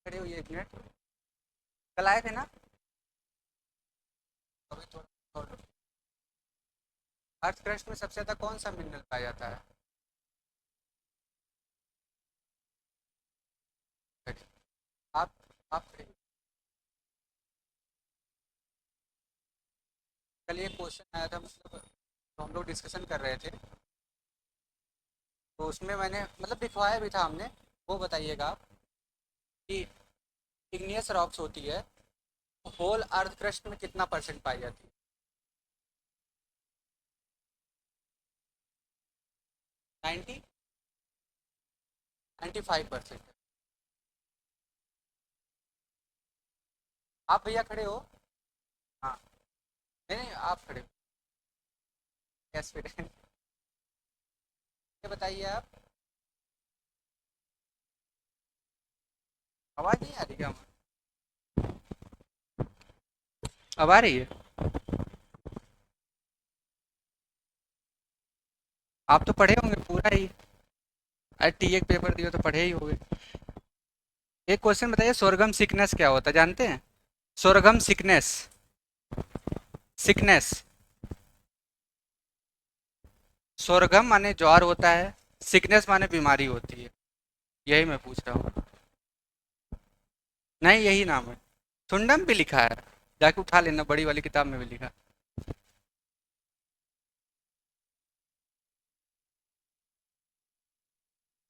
खड़े हुई 1 मिनट। कल आए थे ना? अभी थोड़ा अर्थ क्रस्ट में सबसे ज्यादा कौन सा मिनरल पाया जाता है? खड़े- आप आप खड़े। कल ये क्वेश्चन आया था, मतलब तो हम लोग डिस्कशन कर रहे थे, तो उसमें मैंने मतलब दिखवाया भी था हमने। वो बताइएगा आप कि इग्नियस रॉक्स होती है, होल अर्थ क्रस्ट में कितना परसेंट पाई जाती है? 90, 95%। आप भैया खड़े हो? हाँ। नहीं नहीं, आप खड़े हो। यस फिर ये बताइए आप। आवाज़ नहीं आ रही क्या हमारी? अब आ रही है? आप तो पढ़े होंगे पूरा ही। अरे टी एक पेपर दिए तो पढ़े ही होंगे। एक क्वेश्चन बताइए, सोरगम सिकनेस क्या होता है, जानते हैं? Sorghum sickness. सिकनेस। सोरगम माने ज्वार होता है, सिकनेस माने बीमारी होती है। यही मैं पूछ रहा हूँ। नहीं, यही नाम है। सुंडम भी लिखा है, जाके उठा लेना, बड़ी वाली किताब में भी लिखा।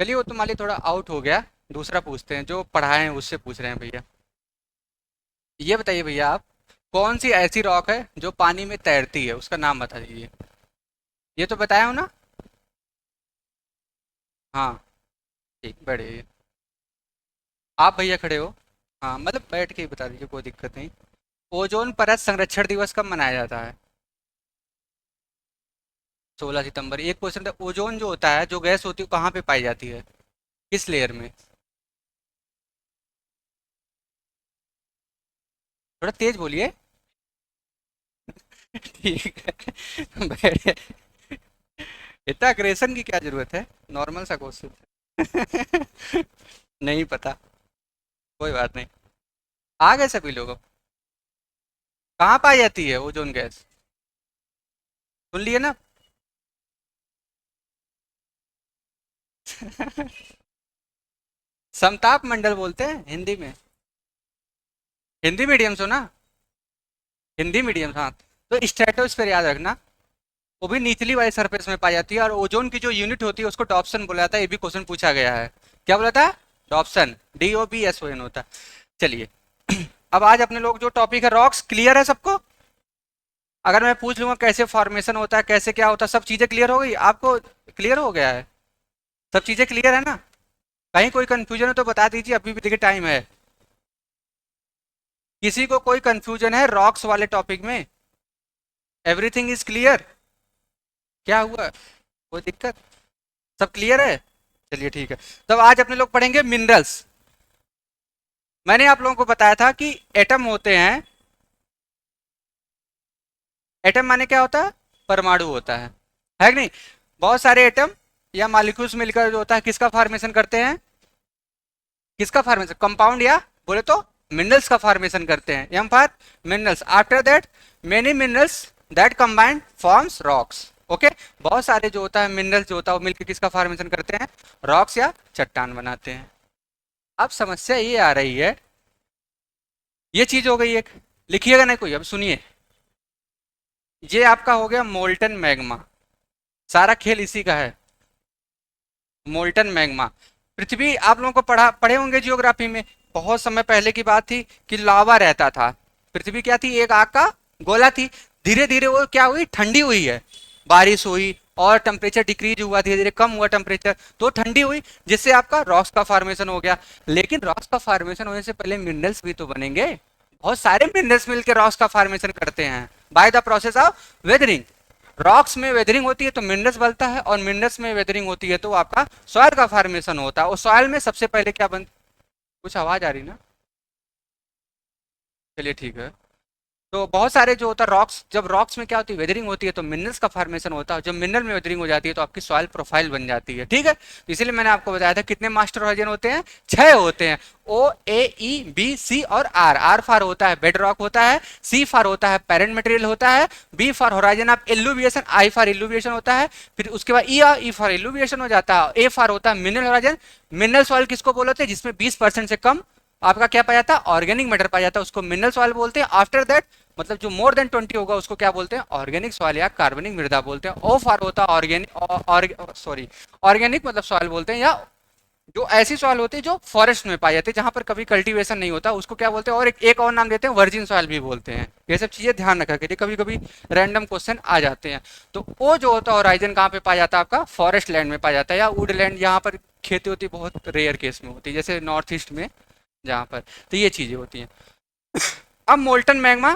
चलिए, वो तो मान ली थोड़ा आउट हो गया। दूसरा पूछते हैं, जो पढ़ाए हैं उससे पूछ रहे हैं भैया। ये बताइए भैया आप, कौन सी ऐसी रॉक है जो पानी में तैरती है, उसका नाम बता दीजिए। ये तो बताया हो ना? हाँ। ठीक, बढ़िया। आप भैया खड़े हो? हाँ, मतलब बैठ के ही बता दीजिए, कोई दिक्कत नहीं। ओजोन परत संरक्षण दिवस कब मनाया जाता है? 16 सितंबर। एक क्वेश्चन था, ओजोन जो होता है, जो गैस होती है, कहाँ पे पाई जाती है, किस लेयर में? थोड़ा तेज बोलिए। ठीक है बैठ। इतना अग्रेशन की क्या जरूरत है, नॉर्मल सा क्वेश्चन नहीं पता, कोई बात नहीं। आ गए सभी लोग अब। कहाँ पाई जाती है ओजोन गैस? सुन लिए ना? समताप मंडल बोलते हैं हिंदी में। हिंदी मीडियम से हो ना? हिंदी मीडियम, हाँ। तो स्ट्रेटोस्फेयर याद रखना। वो भी निचली वाली सरफेस में पाई जाती है, और ओजोन की जो यूनिट होती है उसको डॉप्सन बोला जाता है। ये भी क्वेश्चन पूछा गया है। क्या बोला था? डॉप्सन, DOPSON होता है। चलिए अब आज अपने लोग जो टॉपिक है रॉक्स, क्लियर है सबको? अगर मैं पूछ लूंगा कैसे फॉर्मेशन होता है, कैसे क्या होता है, सब चीजें क्लियर हो गई आपको? क्लियर हो गया है? सब चीजें क्लियर है ना? कहीं कोई कंफ्यूजन है तो बता दीजिए, अभी भी देखिए टाइम है। किसी को कोई कंफ्यूजन है रॉक्स वाले टॉपिक में? Everything is clear? क्या हुआ, कोई दिक्कत? सब क्लियर है? चलिए ठीक है। तब आज अपने लोग पढ़ेंगे मिनरल्स। मैंने आप लोगों को बताया था कि एटम होते हैं। एटम माने क्या होता है? परमाणु होता है कि नहीं? बहुत सारे एटम या मॉलिक्यूल्स मिलकर जो होता है, किसका फॉर्मेशन करते हैं? किसका फॉर्मेशन, कंपाउंड या बोले तो मिनरल्स का फॉर्मेशन करते हैं। M for minerals. After that many minerals that combined forms rocks. Okay. बहुत सारे जो होता है मिनरल्स जो होता है वो मिलकर किसका फॉर्मेशन करते हैं? रॉक्स या चट्टान बनाते हैं। अब समस्या ये आ रही है, ये चीज हो गई एक, लिखिएगा नहीं कोई, अब सुनिए। ये आपका हो गया मोल्टन मैग्मा। सारा खेल इसी का है। Molten magma. पृथ्वी आप लोगों को पढ़े होंगे जियोग्राफी में। बहुत समय पहले की बात थी कि लावा रहता था। पृथ्वी क्या थी, एक आग का गोला थी। धीरे धीरे वो क्या हुई, ठंडी हुई है। बारिश हुई और टेम्परेचर डिक्रीज हुआ, धीरे धीरे कम हुआ टेम्परेचर, तो ठंडी हुई, जिससे आपका रॉक्स का फॉर्मेशन हो गया। लेकिन रॉक्स का फॉर्मेशन होने से पहले मिनरल्स भी तो बनेंगे। बहुत सारे मिनरल्स मिलकर रॉक्स का फॉर्मेशन करते हैं by the process of weathering. Rocks में वेदरिंग होती है तो मिनरल्स बनता है, और मिनरल्स में वेदरिंग होती है तो आपका सॉइल का फॉर्मेशन होता है। और सॉइल में सबसे पहले क्या बन, कुछ आवाज आ रही ना? चलिए ठीक है। तो बहुत सारे जो होता है रॉक्स, जब रॉक्स में क्या होती है वेदरिंग होती है तो मिनरल्स का फॉर्मेशन होता है, जब मिनरल में वेदरिंग हो जाती है तो आपकी सॉइल प्रोफाइल बन जाती है। ठीक है, तो इसीलिए मैंने आपको बताया था कितने मास्टर होराइजन होते हैं, 6 होते हैं, ओ ए ई बी सी और आर। आर फॉर होता है बेड रॉक होता है, सी फॉर होता है पेरेंट मटेरियल होता है, B for horizon of illuviation, I for illuviation होता है, फिर उसके बाद ई फॉर इल्यूविएशन हो जाता है, ए फॉर होता है मिनरल होराइजन। मिनरल सॉइल किसको बोलते हैं, जिसमें 20% से कम आपका क्या पाया जाता है, ऑर्गेनिक मैटर पाया जाता है, उसको मिनरल सॉइल बोलते हैं। आफ्टर दैट मतलब जो मोर देन 20 होगा उसको क्या बोलते हैं, ऑर्गेनिक सॉइल या कार्बनिक मृदा बोलते हैं। ओ फॉर होता है ऑर्गेनिक, सॉरी ऑर्गेनिक मतलब सॉइल बोलते हैं, या जो ऐसी सॉइल होती है जो फॉरेस्ट में पाई जाती है जहां पर कभी कल्टीवेशन नहीं होता उसको क्या बोलते हैं, और एक और नाम देते हैं वर्जिन सॉइल भी बोलते हैं। ये सब चीजें ध्यान रखा करिए, कभी कभी रैंडम क्वेश्चन आ जाते हैं। तो वो जो होता है होराइजन कहाँ पे पाया जाता है, आपका फॉरेस्ट लैंड में पाया जाता है, या वुड लैंड यहाँ पर खेती होती है बहुत रेयर केस में होती है, जैसे नॉर्थ ईस्ट में जहाँ पर। तो ये चीजें होती हैं। अब मोल्टन मैग्मा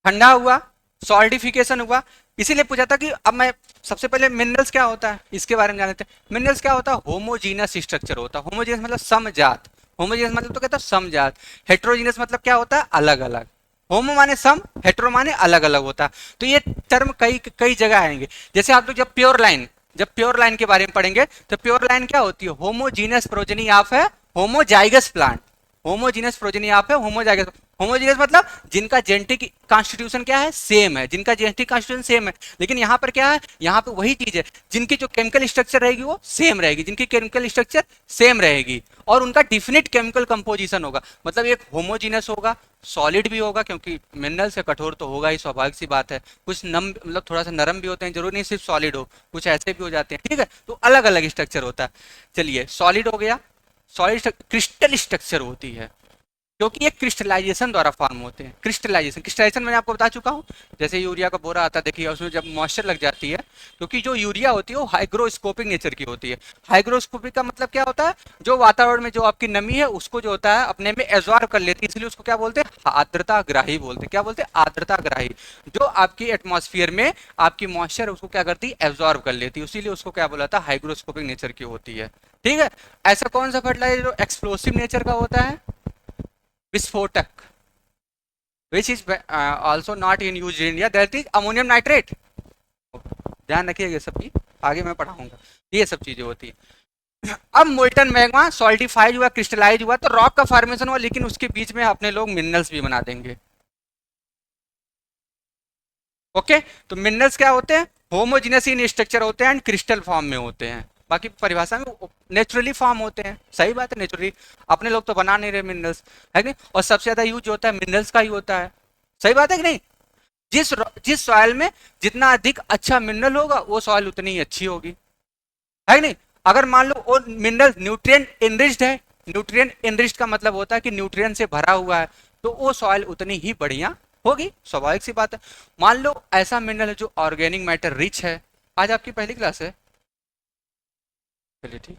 ठंडा हुआ, सॉल्डिफिकेशन हुआ, इसीलिए पूछा था कि अब मैं सबसे पहले मिनरल्स क्या होता है इसके बारे में जान लेते हैं। मिनरल्स क्या होता है, होमोजीनस स्ट्रक्चर होता है। होमोजीनस मतलब समजात, होमोजीनस मतलब तो कहता है समजात। हेट्रोजीनस मतलब क्या होता है, अलग अलग। होमो माने सम, हेट्रो माने अलग अलग होता है। तो ये टर्म कई कई जगह आएंगे। जैसे आप लोग जब प्योर लाइन के बारे में पढ़ेंगे तो प्योर लाइन क्या होती है, होमोजीनस प्रोजेनी ऑफ है homozygous plant. Homogeneous progeny of है होमोजाइगस। होमोजीनियस मतलब जिनका जेनेटिक कॉन्स्टिट्यूशन क्या है, सेम है, जिनका जेनेटिक कॉन्स्टिट्यूशन सेम है। लेकिन यहाँ पर क्या है, यहाँ पर वही चीज है, जिनकी जो केमिकल स्ट्रक्चर रहेगी वो सेम रहेगी, जिनकी केमिकल स्ट्रक्चर सेम रहेगी और उनका डिफिनिट केमिकल कंपोजिशन होगा। मतलब एक होमोजीनियस होगा, सॉलिड भी होगा क्योंकि मिनरल से कठोर तो होगा ही, स्वाभाविक सी बात है। कुछ नम मतलब थोड़ा सा नरम भी होते हैं, जरूर नहीं सिर्फ सॉलिड हो, कुछ ऐसे भी हो जाते हैं। ठीक है, तो अलग अलग स्ट्रक्चर होता है। चलिए सॉलिड हो गया, सॉलिड क्रिस्टल स्ट्रक्चर होती है क्योंकि ये क्रिस्टलाइजेशन द्वारा फॉर्म होते हैं। क्रिस्टलाइजेशन मैंने आपको बता चुका हूँ। जैसे यूरिया का बोरा आता है, देखिए उसमें जब मॉइस्चर लग जाती है, क्योंकि जो यूरिया होती है वो हाइग्रोस्कोपिक नेचर की होती है। हाइग्रोस्कोपिक का मतलब क्या होता है, जो वातावरण में जो आपकी नमी है उसको जो होता है अपने में एब्जॉर्ब कर लेती है, इसलिए उसको क्या बोलते हैं, आर्द्रता ग्राही बोलते हैं। क्या बोलते हैं, आर्द्रता ग्राही। जो आपकी एटमॉस्फेयर में आपकी मॉइस्चर उसको क्या करती है, एब्जॉर्ब कर लेती है, इसीलिए उसको क्या बोला था, हाइग्रोस्कोपिक नेचर की होती है। ठीक है, ऐसा कौन सा फर्टिलाइजर जो एक्सप्लोसिव नेचर का होता है, विस्फोटक, which is also not in use in India, that is ammonium nitrate. ध्यान रखिएगा सब चीज, आगे मैं पढ़ाऊंगा, ये सब चीजें होती है। अब मोल्टन मैग्मा सॉल्टिफाइड हुआ, क्रिस्टलाइज हुआ तो रॉक का फॉर्मेशन हुआ, लेकिन उसके बीच में अपने लोग मिनरल्स भी बना देंगे। ओके, तो मिनरल्स क्या होते हैं, होमोजीनियस इन स्ट्रक्चर होते हैं एंड क्रिस्टल फॉर्म में होते हैं। बाकी परिभाषा में नेचुरली फॉर्म होते हैं, सही बात है, नेचुरली। अपने लोग तो बना नहीं रहे मिनरल्स, है कि नहीं? और सबसे ज्यादा यूज होता है मिनरल्स का ही होता है, सही बात है कि नहीं? जिस सॉइल में जितना अधिक अच्छा मिनरल होगा वो सॉइल उतनी ही अच्छी होगी, है कि नहीं? अगर मान लो वो मिनरल न्यूट्रिएंट इनरिच्ड है, न्यूट्रिएंट इनरिच्ड का मतलब होता है कि न्यूट्रिएंट से भरा हुआ है, तो वो सॉइल उतनी ही बढ़िया होगी, स्वाभाविक सी बात है। मान लो ऐसा मिनरल है जो ऑर्गेनिक मैटर रिच है, आज आपकी पहली क्लास है, चलिए ठीक।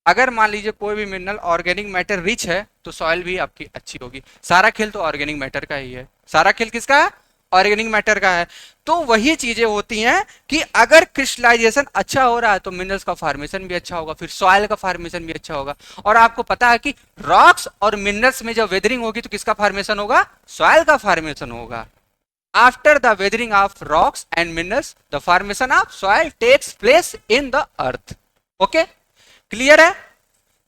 अगर मान लीजिए कोई भी मिनरल ऑर्गेनिक मैटर रिच है तो सॉइल भी आपकी अच्छी होगी। सारा खेल तो ऑर्गेनिक मैटर का ही है, सारा खेल किसका है, ऑर्गेनिक मैटर का है। तो वही चीजें होती हैं कि अगर क्रिस्टलाइजेशन अच्छा हो रहा है तो मिनरल्स का फॉर्मेशन भी अच्छा होगा, फिर सॉइल का फॉर्मेशन भी अच्छा होगा। और आपको पता है कि रॉक्स और मिनरल्स में जब वेदरिंग होगी तो किसका फॉर्मेशन होगा, सॉइल का फॉर्मेशन होगा। After the weathering of rocks and minerals the formation of soil takes place in the earth. Okay, clear है?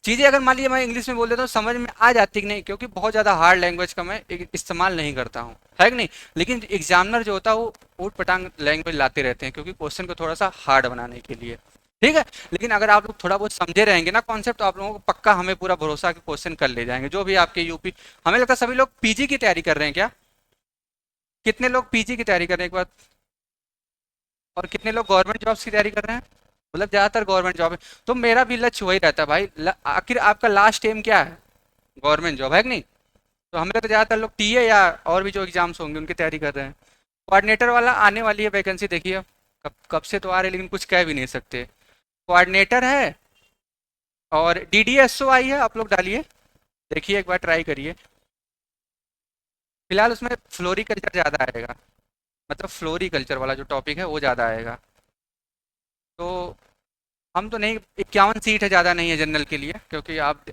चीजें अगर मान लीजिए मैं इंग्लिश में बोल देता हूँ समझ में आ जाती कि नहीं, क्योंकि बहुत ज्यादा हार्ड लैंग्वेज का मैं इस्तेमाल नहीं करता हूँ, है कि नहीं? लेकिन एग्जामिनर जो होता है वो ऊट पटांग लैंग्वेज लाते रहते हैं क्योंकि क्वेश्चन को थोड़ा सा हार्ड बनाने के लिए। ठीक है, लेकिन अगर आप लोग थोड़ा बहुत समझे रहेंगे ना कॉन्सेप्ट, तो आप लोगों को पक्का हमें पूरा भरोसा कि क्वेश्चन कर ले जाएंगे। जो भी आपके यूपी, हमें लगता है सभी लोग पीजी की तैयारी कर रहे हैं क्या? कितने लोग पीजी की तैयारी कर रहे हैं एक बार, और कितने लोग गवर्नमेंट जॉब्स की तैयारी कर रहे हैं? मतलब ज्यादातर गवर्नमेंट जॉब है। तो मेरा भी लक्ष्य वही रहता है भाई, आखिर आपका लास्ट एम क्या है, गवर्नमेंट जॉब, है कि नहीं? तो हम लोग तो ज्यादातर लोग टीए या और भी जो एग्जाम्स होंगे उनकी तैयारी कर रहे हैं। कोऑर्डिनेटर वाला आने वाली है वैकेंसी, देखिए कब कब से तो आ रही है लेकिन कुछ कह भी नहीं सकते। कोऑर्डिनेटर है और डीडीएसओ आई है, आप लोग डालिए, देखिए एक बार ट्राई करिए। फिलहाल उसमें फ्लोरिकल्चर ज़्यादा आएगा, मतलब फ्लोरिकल्चर वाला जो टॉपिक है वो ज़्यादा आएगा। तो हम तो नहीं, 51 सीट है, ज़्यादा नहीं है जनरल के लिए, क्योंकि आप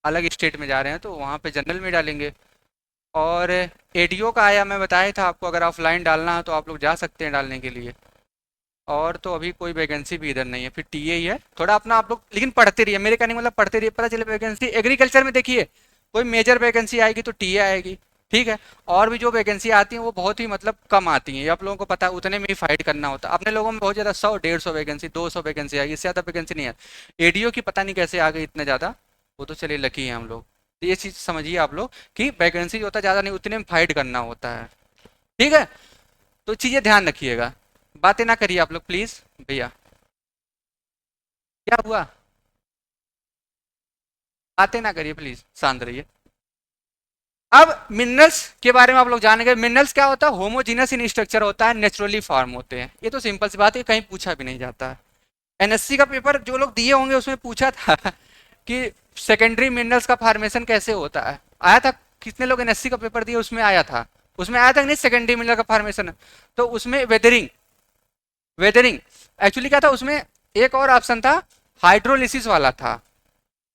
अलग स्टेट में जा रहे हैं तो वहाँ पे जनरल में डालेंगे। और एडीओ का आया, मैं बताया था आपको, अगर ऑफलाइन डालना है तो आप लोग जा सकते हैं डालने के लिए। और तो अभी कोई वैकेंसी भी इधर नहीं है, फिर टीए ही है। थोड़ा अपना आप लोग लेकिन पढ़ते रहिए, मेरे कहने का मतलब पढ़ते रहिए, पता चले वैकेंसी एग्रीकल्चर में देखिए कोई मेजर वैकेंसी आएगी तो टीए आएगी, ठीक है। और भी जो वैकेंसी आती हैं वो बहुत ही मतलब कम आती हैं, ये आप लोगों को पता है, उतने में ही फाइट करना होता है। अपने लोगों में बहुत ज़्यादा 100 150 वैकेंसी 200 वैकेंसी आएगी, इससे ज़्यादा वैकेंसी नहीं है। एडीओ की पता नहीं कैसे आ गई इतने ज़्यादा, वो तो चलिए लकी है हम लोग। तो ये चीज़ समझिए आप लोग कि वैकेंसी जो होता है ज़्यादा नहीं, उतने में फाइट करना होता है, ठीक है। तो चीज़ें ध्यान रखिएगा, बातें ना करिए आप लोग प्लीज़। भैया क्या हुआ, बातें ना करिए प्लीज, शांत रहिए। अब मिनरल्स के बारे में आप लोग जानेंगे। मिनरल्स क्या होता है, होमोजीनस इन स्ट्रक्चर होता है, नेचुरली फॉर्म होते हैं, ये तो सिंपल सी बात है, कहीं पूछा भी नहीं जाता है। एनएससी का पेपर जो लोग दिए होंगे उसमें पूछा था कि सेकेंडरी मिनरल्स का फॉर्मेशन कैसे होता है, आया था। कितने लोग एनएससी का पेपर दिए, उसमें आया था, उसमें आया था नहीं सेकेंडरी मिनरल का फॉर्मेशन। तो उसमें वेदरिंग, वेदरिंग एक्चुअली क्या था उसमें, एक और ऑप्शन था हाइड्रोलिसिस वाला था।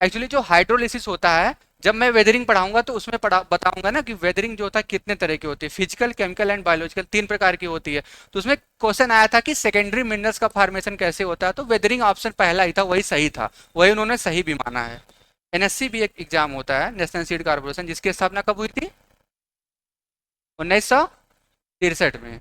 एक्चुअली जो हाइड्रोलिसिस होता है, जब मैं वेदरिंग पढ़ाऊंगा तो उसमें पढ़ा बताऊंगा ना कि वेदरिंग जो होता है कितने तरह की होती है, फिजिकल केमिकल एंड बायोलॉजिकल, 3 प्रकार की होती है। तो उसमें क्वेश्चन आया था कि सेकेंडरी मिनरल्स का फॉर्मेशन कैसे होता है, तो वेदरिंग ऑप्शन पहला ही था, वही सही था, वही उन्होंने सही भी माना है। एनएससी भी एक एग्जाम होता है, नेशनल सीड कॉर्पोरेशन, जिसकी स्थापना कब हुई थी, 1963 में।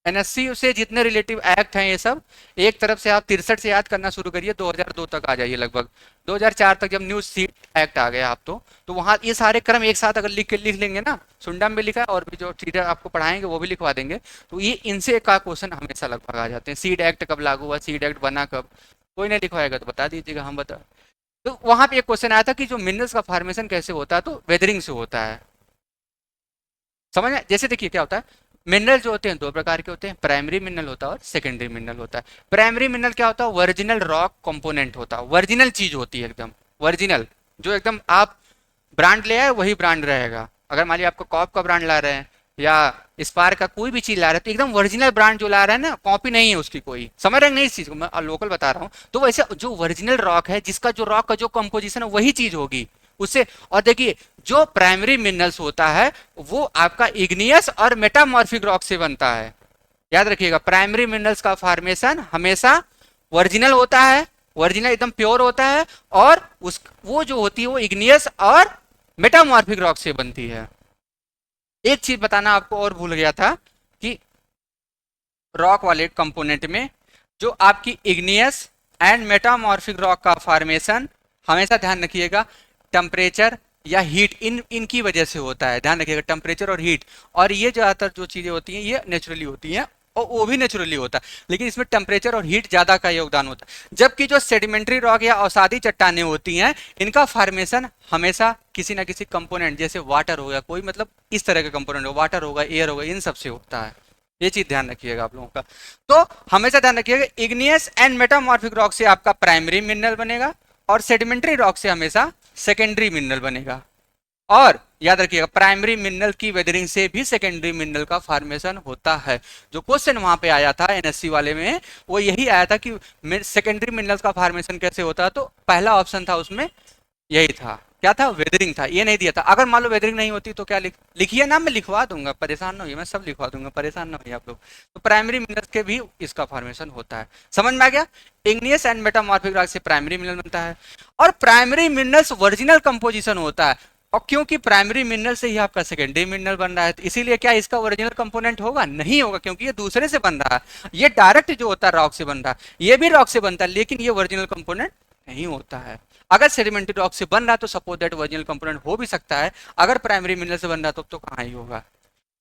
एनएससी से जितने रिलेटिव एक्ट हैं ये सब, एक तरफ से आप 63 से याद करना शुरू करिए, 2002 तक आ जाइए लगभग, 2004 तक जब न्यू सीड एक्ट आ गया आप तो वहाँ ये सारे क्रम एक साथ अगर लिख लेंगे ना, सुंडा में भी लिखा है और भी जो टीचर आपको पढ़ाएंगे वो भी लिखवा देंगे, तो ये इनसे का क्वेश्चन हमेशा लगभग आ जाते हैं। सीड एक्ट कब लागू हुआ, सीड एक्ट बना कब, कोई नहीं लिखवाएगा तो बता दीजिएगा, हम बता। तो वहां पे एक क्वेश्चन आया था कि जो मिनरल्स का फॉर्मेशन कैसे होता है, तो वेदरिंग से होता है। समझ में, जैसे देखिए क्या होता है, मिनरल जो होते हैं 2 प्रकार के होते हैं, प्राइमरी मिनरल होता है और सेकेंडरी मिनरल होता है। प्राइमरी मिनरल क्या होता है, ओरिजिनल रॉक कंपोनेंट होता है, ओरिजिनल चीज होती है एकदम, ओरिजिनल, जो एकदम आप ब्रांड ले आए वही ब्रांड रहेगा। अगर मान लिया आपको कॉप का ब्रांड ला रहे हैं या स्पार्क का कोई भी चीज ला रहे हैं, तो एकदम ओरिजिनल ब्रांड जो ला रहे हैं ना, कॉपी नहीं है उसकी कोई, समझ रहे हैं नहीं इस चीज को, मैं लोकल बता रहा हूँ। तो वैसे जो ओरिजिनल रॉक है, जिसका जो रॉक का जो कंपोजिशन है वही चीज होगी उससे। और देखिए जो प्राइमरी मिनरल्स होता है वो आपका इग्नियस और मेटामॉर्फिक रॉक से बनता है। याद रखिएगा, प्राइमरी मिनरल्स का फॉर्मेशन हमेशा ओरिजिनल होता है, ओरिजिनल एकदम प्योर होता है, और उस वो जो होती है वो इग्नियस और मेटामॉर्फिक रॉक से बनती है। एक चीज बताना आपको और भूल गया था कि रॉक वाले कंपोनेंट में जो आपकी इग्नियस एंड मेटामॉर्फिक रॉक का फॉर्मेशन, हमेशा ध्यान रखिएगा, टेम्परेचर या हीट, इनकी वजह से होता है, ध्यान रखिएगा, टेम्परेचर और हीट। और ये ज़्यादातर जो चीज़ें होती हैं ये नेचुरली होती हैं, और वो भी नेचुरली होता है, लेकिन इसमें टेम्परेचर और हीट ज़्यादा का योगदान होता है। जबकि जो सेडिमेंट्री रॉक या अवसादी चट्टानें होती हैं, इनका फॉर्मेशन हमेशा किसी ना किसी कंपोनेंट, जैसे वाटर हो गया, कोई मतलब इस तरह का कंपोनेंट हो, वाटर होगा, एयर होगा, इन सब से होता है। ये चीज ध्यान रखिएगा आप लोगों का। तो हमेशा ध्यान रखिएगा, इग्नियस एंड मेटामॉर्फिक रॉक से आपका प्राइमरी मिनरल बनेगा, और सेडिमेंट्री रॉक से हमेशा सेकेंडरी मिनरल बनेगा। और याद रखिएगा, प्राइमरी मिनरल की वेदरिंग से भी सेकेंडरी मिनरल का फॉर्मेशन होता है। जो क्वेश्चन वहां पे आया था एनएससी वाले में, वो यही आया था कि सेकेंडरी मिनरल्स का फॉर्मेशन कैसे होता है, तो पहला ऑप्शन था उसमें यही था, क्या था, वेदरिंग था, ये नहीं दिया था। अगर मान लो वेदरिंग नहीं होती तो क्या लिखिए ना, मैं लिखवा दूंगा, परेशान ना होइए, मैं सब लिखवा दूंगा, परेशान ना होइए आप लोग। तो प्राइमरी मिनरल्स के भी इसका फॉर्मेशन होता है, समझ में आ गया। इग्नियस एंड मेटामॉर्फिक रॉक से प्राइमरी मिनरल बनता है, और प्राइमरी मिनरल्स ओरिजिनल कंपोजिशन होता है। और क्योंकि प्राइमरी मिनरल से ही आपका सेकेंडरी मिनरल बन रहा है, तो इसीलिए क्या इसका ओरिजिनल कंपोनेंट होगा, नहीं होगा, क्योंकि ये दूसरे से बन रहा है। ये डायरेक्ट जो होता है रॉक से बन रहा है, ये भी रॉक से बनता है, लेकिन ये ओरिजिनल कंपोनेंट नहीं होता है। अगर सेडिमेंट्री रॉक से बन रहा है तो सपोज दैट ओरिजिनल कंपोनेंट हो भी सकता है, अगर प्राइमरी मिनरल से बन रहा है तो कहाँ ही होगा।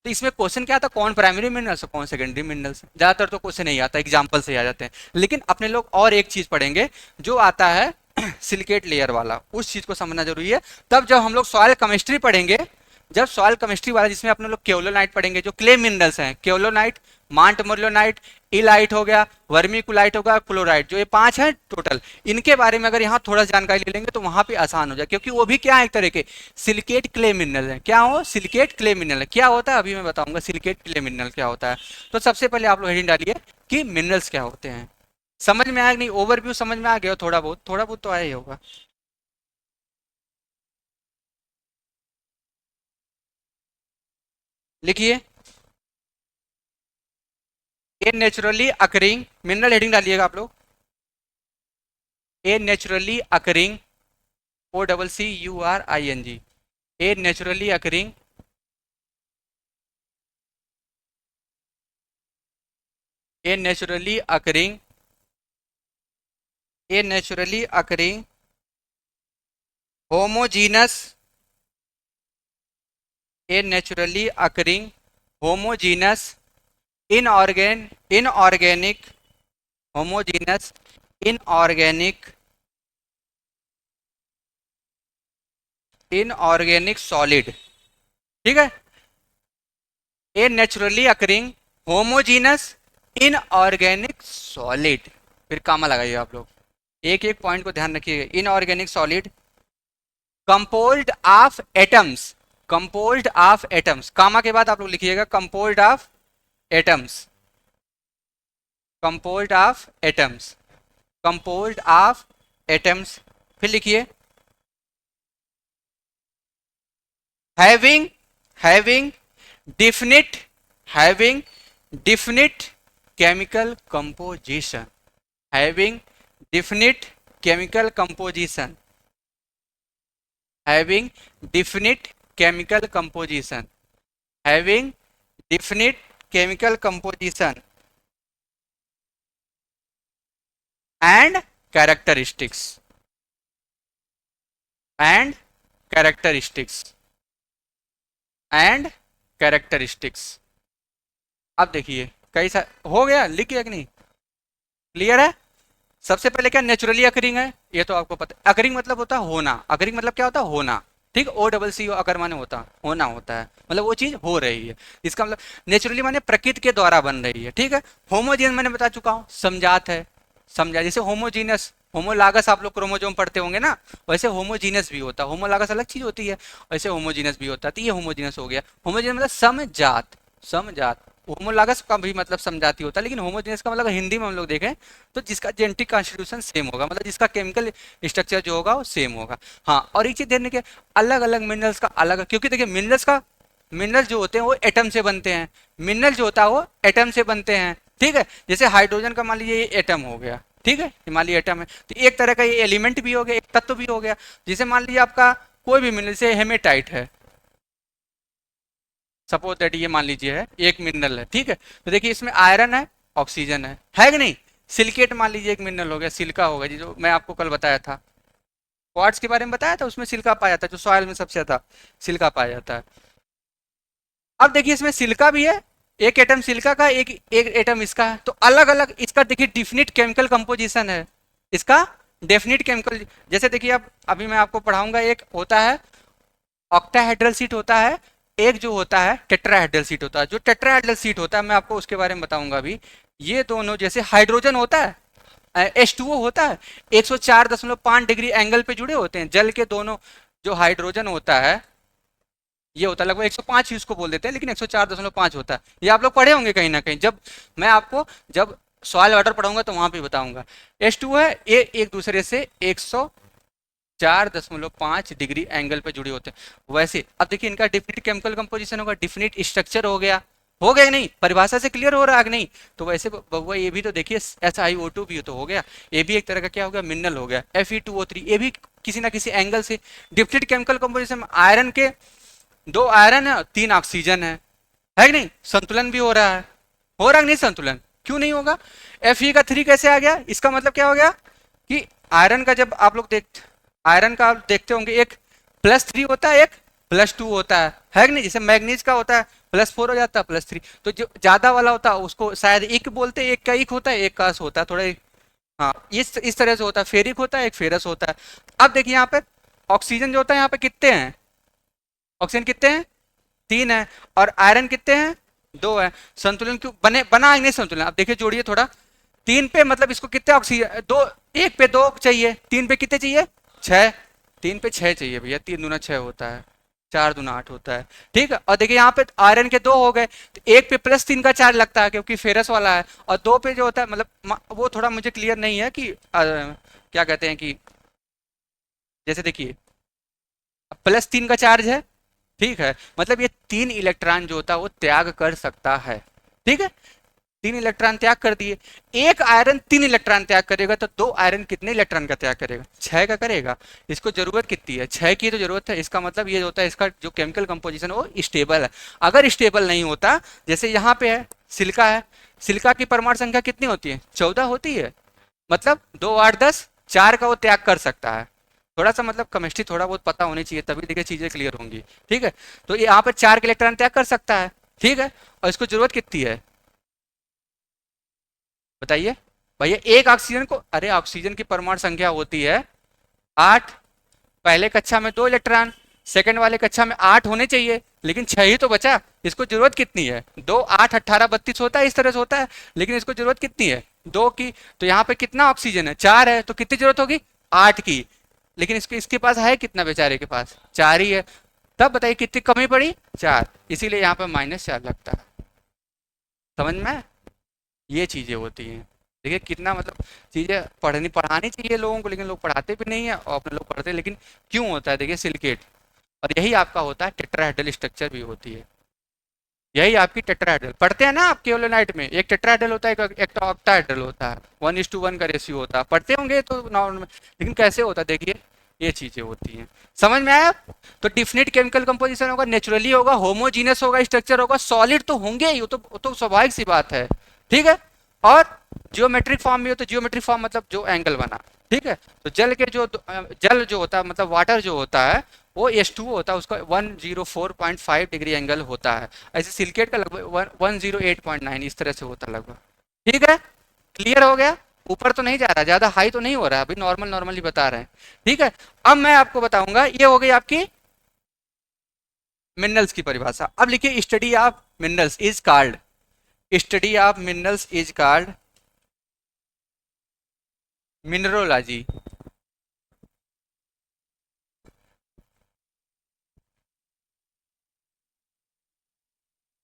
तो इसमें क्वेश्चन क्या आता, कौन प्राइमरी मिनरल्स कौन सेकेंडरी मिनरल्स, ज्यादातर तो क्वेश्चन नहीं आता, एग्जाम्पल से आ जाते हैं। लेकिन अपने लोग और एक चीज पढ़ेंगे जो आता है सिलिकेट लेयर वाला, उस चीज को समझना जरूरी है। तब जब हम लोग सॉइल केमिस्ट्री पढ़ेंगे, जब सॉइल केमिस्ट्री वाला जिसमें अपने लोग केओलोनाइट पढ़ेंगे, जो क्ले मिनरल्स हैं, केओलोनाइट, मांट मोर्लोनाइट, इलाइट हो गया, वर्मीकुलाइट होगा, क्लोराइट, जो ये 5 हैं टोटल, इनके बारे में अगर यहाँ थोड़ा जानकारी ले लेंगे तो वहां पे आसान हो जाए, क्योंकि वो भी क्या है, एक तरह के सिलिकेट क्ले मिनरल है। क्या हो, सिलिकेट क्ले मिनरल क्या होता है, अभी मैं बताऊंगा सिलिकेट क्ले मिनरल क्या होता है। तो सबसे पहले आप लोग हेडिंग डालिए कि मिनरल्स क्या होते हैं। समझ में आया कि नहीं, ओवरव्यू समझ में आ गया, थोड़ा बहुत, थोड़ा बहुत तो आया ही होगा। लिखिए, a naturally occurring, mineral heading डालिएगा आप लोग, a naturally occurring, O double C U R I N G, a naturally occurring, a naturally occurring, a naturally occurring homogeneous, a naturally occurring homogeneous inorganic, homogeneous inorganic, inorganic solid, ठीक है, a naturally occurring homogeneous inorganic solid, फिर comma लगाइए आप लोग, एक एक point को ध्यान रखिएगा, inorganic solid composed of atoms, composed of atoms, comma के बाद आप लोग लिखिएगा composed of atoms, composed of atoms, composed of atoms, फिर लिखिए having, having definite, having definite chemical composition, having definite chemical composition, having definite chemical composition, having definite chemical composition and characteristics, and characteristics, and characteristics. अब देखिए कई सा हो गया, लिख गया कि नहीं, क्लियर है। सबसे पहले क्या नेचुरली अकरिंग है, ये तो आपको पता है, अकरिंग मतलब होता है होना, अकरिंग मतलब क्या होता है होना, ठीक, ओ डबल सी अकर माने होता होना होता है, मतलब वो चीज हो रही है, इसका मतलब नेचुरली माने प्रकृति के द्वारा बन रही है, ठीक है। होमोजीन मैंने बता चुका हूँ, समझात है, समझा, जैसे होमोजीनस, होमोलागस आप लोग क्रोमोजोम पढ़ते होंगे ना, वैसे होमोजीनस भी होता है, होमोलागस अलग चीज होती है, वैसे होमोजीनस भी होता है, तो ये होमोजीनस हो गया, होमोजीनस मतलब समजात, समजात, होमोलागस का भी मतलब समझाती होता है, लेकिन होमोजीनियस का मतलब हिंदी में हम लोग देखें तो जिसका जेनेटिक कॉन्स्टिट्यूशन सेम होगा, मतलब जिसका केमिकल स्ट्रक्चर जो होगा वो सेम होगा। हाँ, और एक चीज देखने के अलग अलग मिनरल्स का अलग, क्योंकि देखिए मिनरल्स का, मिनरल जो होते हैं वो एटम से बनते हैं, मिनरल जो होता है वो एटम से बनते हैं, ठीक है। जैसे हाइड्रोजन का मान लीजिए ये एटम हो गया, ठीक है, ये मान लीजिए एटम है, तो एक तरह का ये एलिमेंट भी हो गया, एक तत्व भी हो गया। जैसे मान लीजिए आपका कोई भी मिनरल से हेमेटाइट है, सपोज दैट ये मान लीजिए है एक मिनरल है, ठीक है, तो देखिए इसमें आयरन है, ऑक्सीजन है कि नहीं। सिलिकेट मान लीजिए एक मिनरल हो गया, सिलिका होगा जी, जो मैं आपको कल बताया था, क्वार्ट्ज के बारे में बताया था, उसमें सिलिका पाया जाता है, जो सॉइल में सबसे ज्यादा सिलिका पाया जाता है। अब देखिए इसमें सिलिका भी है, एक एटम सिलिका का, एक एक एटम इसका है, तो अलग अलग इसका देखिए डिफिनिट केमिकल कंपोजिशन है, इसका डेफिनिट केमिकल, जैसे देखिए अब अभी मैं आपको पढ़ाऊंगा, एक होता है ऑक्टाहेड्रल सीट होता है, एक जो होता है टेट्राहेड्रल सीट होता है, जो टेट्राहेड्रल सीट होता है मैं आपको उसके बारे में बताऊंगा अभी। ये दोनों जैसे हाइड्रोजन होता है, H2O होता है, 104.5 डिग्री एंगल पे जुड़े होते हैं, जल के दोनों, जो हाइड्रोजन होता है ये होता है लगभग 105 इसको बोल देते हैं, लेकिन 104.5 होता है, ये आप लोग पढ़े होंगे कहीं ना कहीं, जब मैं आपको जब सॉइल वाटर पढ़ाऊंगा तो वहां पे बताऊंगा। H2O है, ये एक दूसरे से 104.5 डिग्री एंगल पे जुड़े होते हैं। वैसे अब देखिए इनका डिफिनिट केमिकल कंपोजिशन होगा, डिफिनिट स्ट्रक्चर हो गया नहीं, परिभाषा से क्लियर हो रहा है कि नहीं। तो वैसे बउआ ये भी तो देखिए SiO2 भी तो हो गया, ये भी एक तरह का क्या हो गया, मिनरल हो गया। Fe2O3 ये भी किसी ना किसी एंगल से डिफिनिट केमिकल कंपोजिशन, आयरन के 2 आयरन है, 3 ऑक्सीजन है कि नहीं, संतुलन भी हो रहा है, हो रहा है कि नहीं संतुलन, क्यों नहीं होगा। Fe का 3 कैसे आ गया, इसका मतलब क्या हो गया कि आयरन का जब आप लोग आयरन का आप देखते होंगे एक +3 होता है, एक +2 होता है कि नहीं, जैसे मैग्नीज का होता है +4 हो जाता है +3, तो जो ज्यादा वाला होता है उसको शायद इक बोलते हैं, एक का इक होता है, एक का अस होता है, थोड़ा हाँ इस तरह से होता है, फेरिक होता है, एक फेरस होता है। अब देखिए यहाँ पे ऑक्सीजन जो होता है यहाँ पे कितने हैं, ऑक्सीजन कितने हैं, 3 है, और आयरन कितने हैं, 2 है। संतुलन क्यों बना नहीं संतुलन, अब देखिए जोड़िए थोड़ा, 3 पे मतलब इसको कितने ऑक्सीजन, 2, 1 पे 2 चाहिए, 3 पे कितने चाहिए, 6, 3 पे 6 चाहिए भैया, 3 दूना 6 होता है, 4 दूना 8 होता है, ठीक है। और देखिए यहाँ पे आयरन के 2 हो गए, तो 1 पे +3 का चार्ज लगता है क्योंकि फेरस वाला है, और 2 पे जो होता है मतलब वो थोड़ा मुझे क्लियर नहीं है कि क्या कहते हैं कि, जैसे देखिए +3 का चार्ज है, ठीक है, मतलब ये 3 इलेक्ट्रॉन जो होता है वो त्याग कर सकता है। ठीक है, 3 इलेक्ट्रॉन त्याग कर दिए। एक आयरन 3 इलेक्ट्रॉन त्याग करेगा तो 2 आयरन कितने इलेक्ट्रॉन का त्याग करेगा? 6 का करेगा। इसको जरूरत कितनी है? 6 की तो जरूरत है। इसका मतलब ये होता है इसका जो केमिकल कंपोजिशन है वो स्टेबल है। अगर स्टेबल नहीं होता, जैसे यहाँ पे है सिलिका है, सिलिका की परमाणु संख्या कितनी होती है? 14 होती है। मतलब 2 8 10, 4 का वो त्याग कर सकता है। थोड़ा सा मतलब केमिस्ट्री थोड़ा बहुत पता होनी चाहिए, तभी देखिए चीजें क्लियर होंगी। ठीक है, तो ये यहाँ पर 4 के इलेक्ट्रॉन त्याग कर सकता है। ठीक है, और इसको जरूरत कितनी है बताइए भैया? एक ऑक्सीजन को, अरे ऑक्सीजन की परमाणु संख्या होती है 8। पहले कक्षा में 2 इलेक्ट्रॉन, सेकंड वाले कक्षा में 8 होने चाहिए, लेकिन 6 ही तो बचा। इसको जरूरत कितनी है? 2 8 18 32 होता है, इस तरह से होता है। लेकिन इसको जरूरत कितनी है? 2 की। तो यहाँ पे कितना ऑक्सीजन है? 4 है, तो कितनी जरूरत होगी? 8 की। लेकिन इसके पास है कितना? बेचारे के पास 4 ही है। तब बताइए कितनी कमी पड़ी? 4। इसीलिए यहाँ पे -4 लगता है। समझ में? ये चीजें होती हैं। देखिए कितना मतलब चीजें पढ़ानी चाहिए लोगों को, लेकिन लोग पढ़ाते भी नहीं है और अपने लोग पढ़ते हैं। लेकिन क्यों होता है? देखिए सिलिकेट, और यही आपका होता है टेट्राहेड्रल स्ट्रक्चर भी होती है। यही आपकी टेट्राहेड्रल पढ़ते हैं ना आप केओलिनाइट में, एक टेट्राहेड्रल होता है, एक ऑक्टाहेड्रल होता है, 1:1 का रेशियो होता है, पढ़ते होंगे तो नॉर्मल। लेकिन कैसे होता है देखिए, ये चीजें होती हैं। समझ में आया? तो डिफिनिट केमिकल कंपोजिशन होगा, नेचुरली होगा, होमोजीनस होगा, स्ट्रक्चर होगा, सॉलिड तो होंगे ही, वो तो स्वाभाविक सी बात है। ठीक है, और जियोमेट्रिक फॉर्म में हो तो जियोमेट्रिक फॉर्म मतलब जो एंगल बना। ठीक है, तो जल जो होता है मतलब वाटर जो होता है वो H2O होता है, उसका 104.5 डिग्री एंगल होता है। ऐसे सिलिकेट का लगभग 108.9 इस तरह से होता है लगभग। ठीक है, क्लियर हो गया? ऊपर तो नहीं जा रहा, ज्यादा हाई तो नहीं हो रहा, अभी नॉर्मली बता रहे हैं। ठीक है, अब मैं आपको बताऊंगा, ये हो गई आपकी मिनरल्स की परिभाषा। अब लिखिए study of minerals is called, study of minerals is called mineralogy.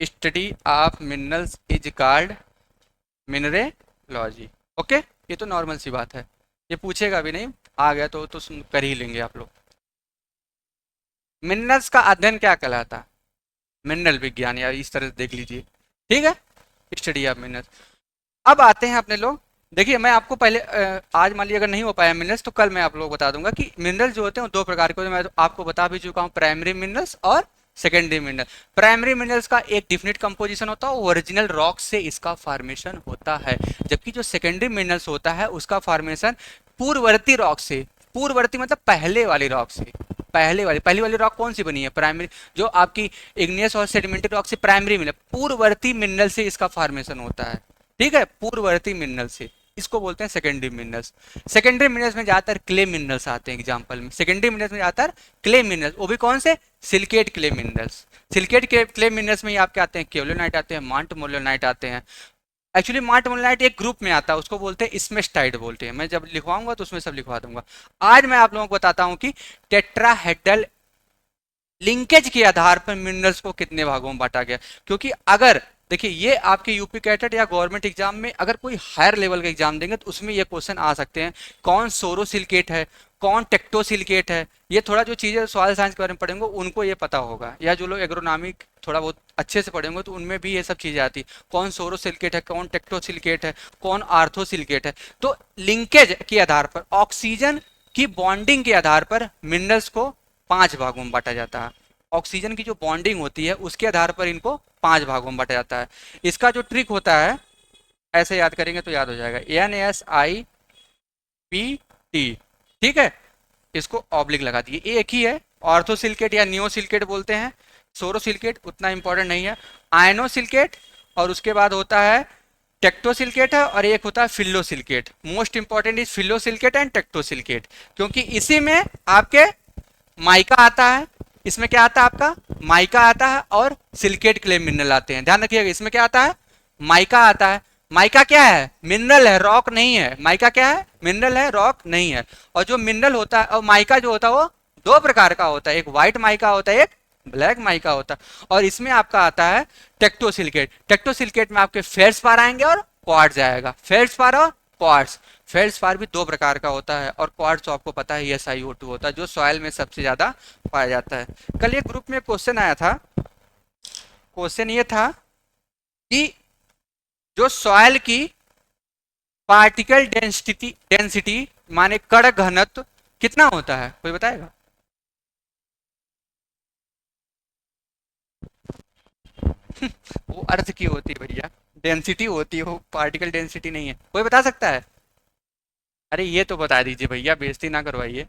Study of minerals is called mineralogy. Okay, ये तो नॉर्मल सी बात है, ये पूछेगा भी नहीं, आ गया तो कर ही लेंगे आप लोग। मिनरल्स का अध्ययन क्या कहलाता? मिनरल विज्ञान, या इस तरह से देख लीजिए। ठीक है, स्टडी ऑफ मिनरल्स। अब आते हैं अपने लोग, देखिए मैं आपको पहले आज मान लीजिए अगर नहीं हो पाया मिनरल्स तो कल मैं आप लोग बता दूंगा कि मिनरल्स जो होते हैं वो 2 प्रकार के होते हैं। मैं तो आपको बता भी चुका हूँ, प्राइमरी मिनरल्स और सेकेंडरी मिनरल। प्राइमरी मिनरल्स का एक डिफिनिट कंपोजिशन होता है, ओरिजिनल रॉक से इसका फॉर्मेशन होता है। जबकि जो सेकेंडरी मिनरल्स होता है उसका फॉर्मेशन पूर्ववर्ती रॉक से, पूर्ववर्ती मतलब पहले वाली रॉक से। पहली वाली रॉक कौन सी बनी है? प्राइमरी, जो आपकी इग्नियस और सेडिमेंट्री रॉक से प्राइमरी मिनरल, पूर्ववर्ती मिनरल से इसका फॉर्मेशन होता है। ठीक है, पूर्ववर्ती मिनरल से, इसको बोलते हैं सेकेंडरी मिनरल्स। सेकेंडरी मिनरल्स में ज्यादातर क्ले मिनरल्स आते हैं एग्जांपल में। सेकेंडरी मिनरल्स में ज्यादातर क्ले मिनरल्स, वो भी कौन से? Silicate clay minerals. Silicate clay minerals में आपके आते हैं केओलिनाइट आते हैं, मांट मोलिनाइट आते हैं। एक्चुअली मांट मोलिनाइट एक ग्रुप में आता है, उसको बोलते हैं स्मेस्टाइड बोलते हैं। मैं जब लिखवाऊंगा तो उसमें सब लिखवा दूंगा। आज मैं आप लोगों को बताता हूं कि टेट्राहेड्रल लिंकेज के आधार पर मिनरल्स को कितने भागों में बांटा गया। क्योंकि अगर देखिए ये आपके यूपी कैटेट या गवर्नमेंट एग्जाम में अगर कोई हायर लेवल का एग्जाम देंगे तो उसमें ये क्वेश्चन आ सकते हैं, कौन सोरोसिलिकेट है, कौन टेक्टोसिलिकेट है। ये थोड़ा जो चीजें सॉइल साइंस के बारे में पढ़ेंगे उनको ये पता होगा, या जो लोग एग्रोनॉमिक थोड़ा बहुत अच्छे से पढ़ेंगे तो उनमें भी ये सब चीजें आती, कौन सोरोसिलिकेट है, कौन टेक्टोसिलिकेट है, कौन आर्थोसिलिकेट है। तो लिंकेज के आधार पर, ऑक्सीजन की बॉन्डिंग के आधार पर मिनरल्स को 5 भागों में बांटा जाता है। ऑक्सीजन की जो बॉन्डिंग होती है उसके आधार पर इनको 5 भागों में बांटा जाता है। इसका जो ट्रिक होता है, ऐसे याद करेंगे तो याद हो जाएगा, NSIPT। ठीक है, इसको ऑब्लिक लगा दिए, एक ही है। ऑर्थोसिलिकेट या नियोसिलिकेट बोलते हैं। सोरोसिलिकेट उतना इंपॉर्टेंट नहीं है। आयनोसिलिकेट, और उसके बाद होता है टेक्टोसिलिकेट है, और एक होता है फिल्लोसिलिकेट। मोस्ट इंपॉर्टेंट इज फिल्लोसिलिकेट एंड टेक्टोसिलिकेट, क्योंकि इसी में आपके माइका आता है। इसमें क्या आता है आपका? माइका आता है, और सिलिकेट क्ले मिनरल आते हैं। ध्यान रखिएगा, इसमें क्या आता है? माइका आता है। माइका क्या है? मिनरल है, रॉक नहीं है। माइका क्या है? मिनरल है, रॉक नहीं है। और जो मिनरल होता है और माइका जो होता है वो 2 प्रकार का होता है, एक व्हाइट माइका होता है, एक ब्लैक माइका होता है। और इसमें आपका आता है टेक्टोसिलिकेट। टेक्टोसिलिकेट में आपके फेल्ड्सपार आएंगे और क्वार्ट्ज आएगा, फेल्ड्सपार और क्वार्ट्स। फेल्ड्सपार भी दो प्रकार का होता है और क्वार्ट्स तो आपको पता है SiO2 होता है जो सॉइल में सबसे ज्यादा पाया जाता है। कल एक ग्रुप में क्वेश्चन आया था, क्वेश्चन ये था कि जो सॉइल की पार्टिकल डेंसिटी डेंसिटी माने कण घनत्व कितना होता है, कोई बताएगा? वो अर्थ की होती है भैया, डेंसिटी होती है वो, पार्टिकल डेंसिटी नहीं है। कोई बता सकता है? अरे ये तो बता दीजिए भैया, बेइज्जती ना करवाइए।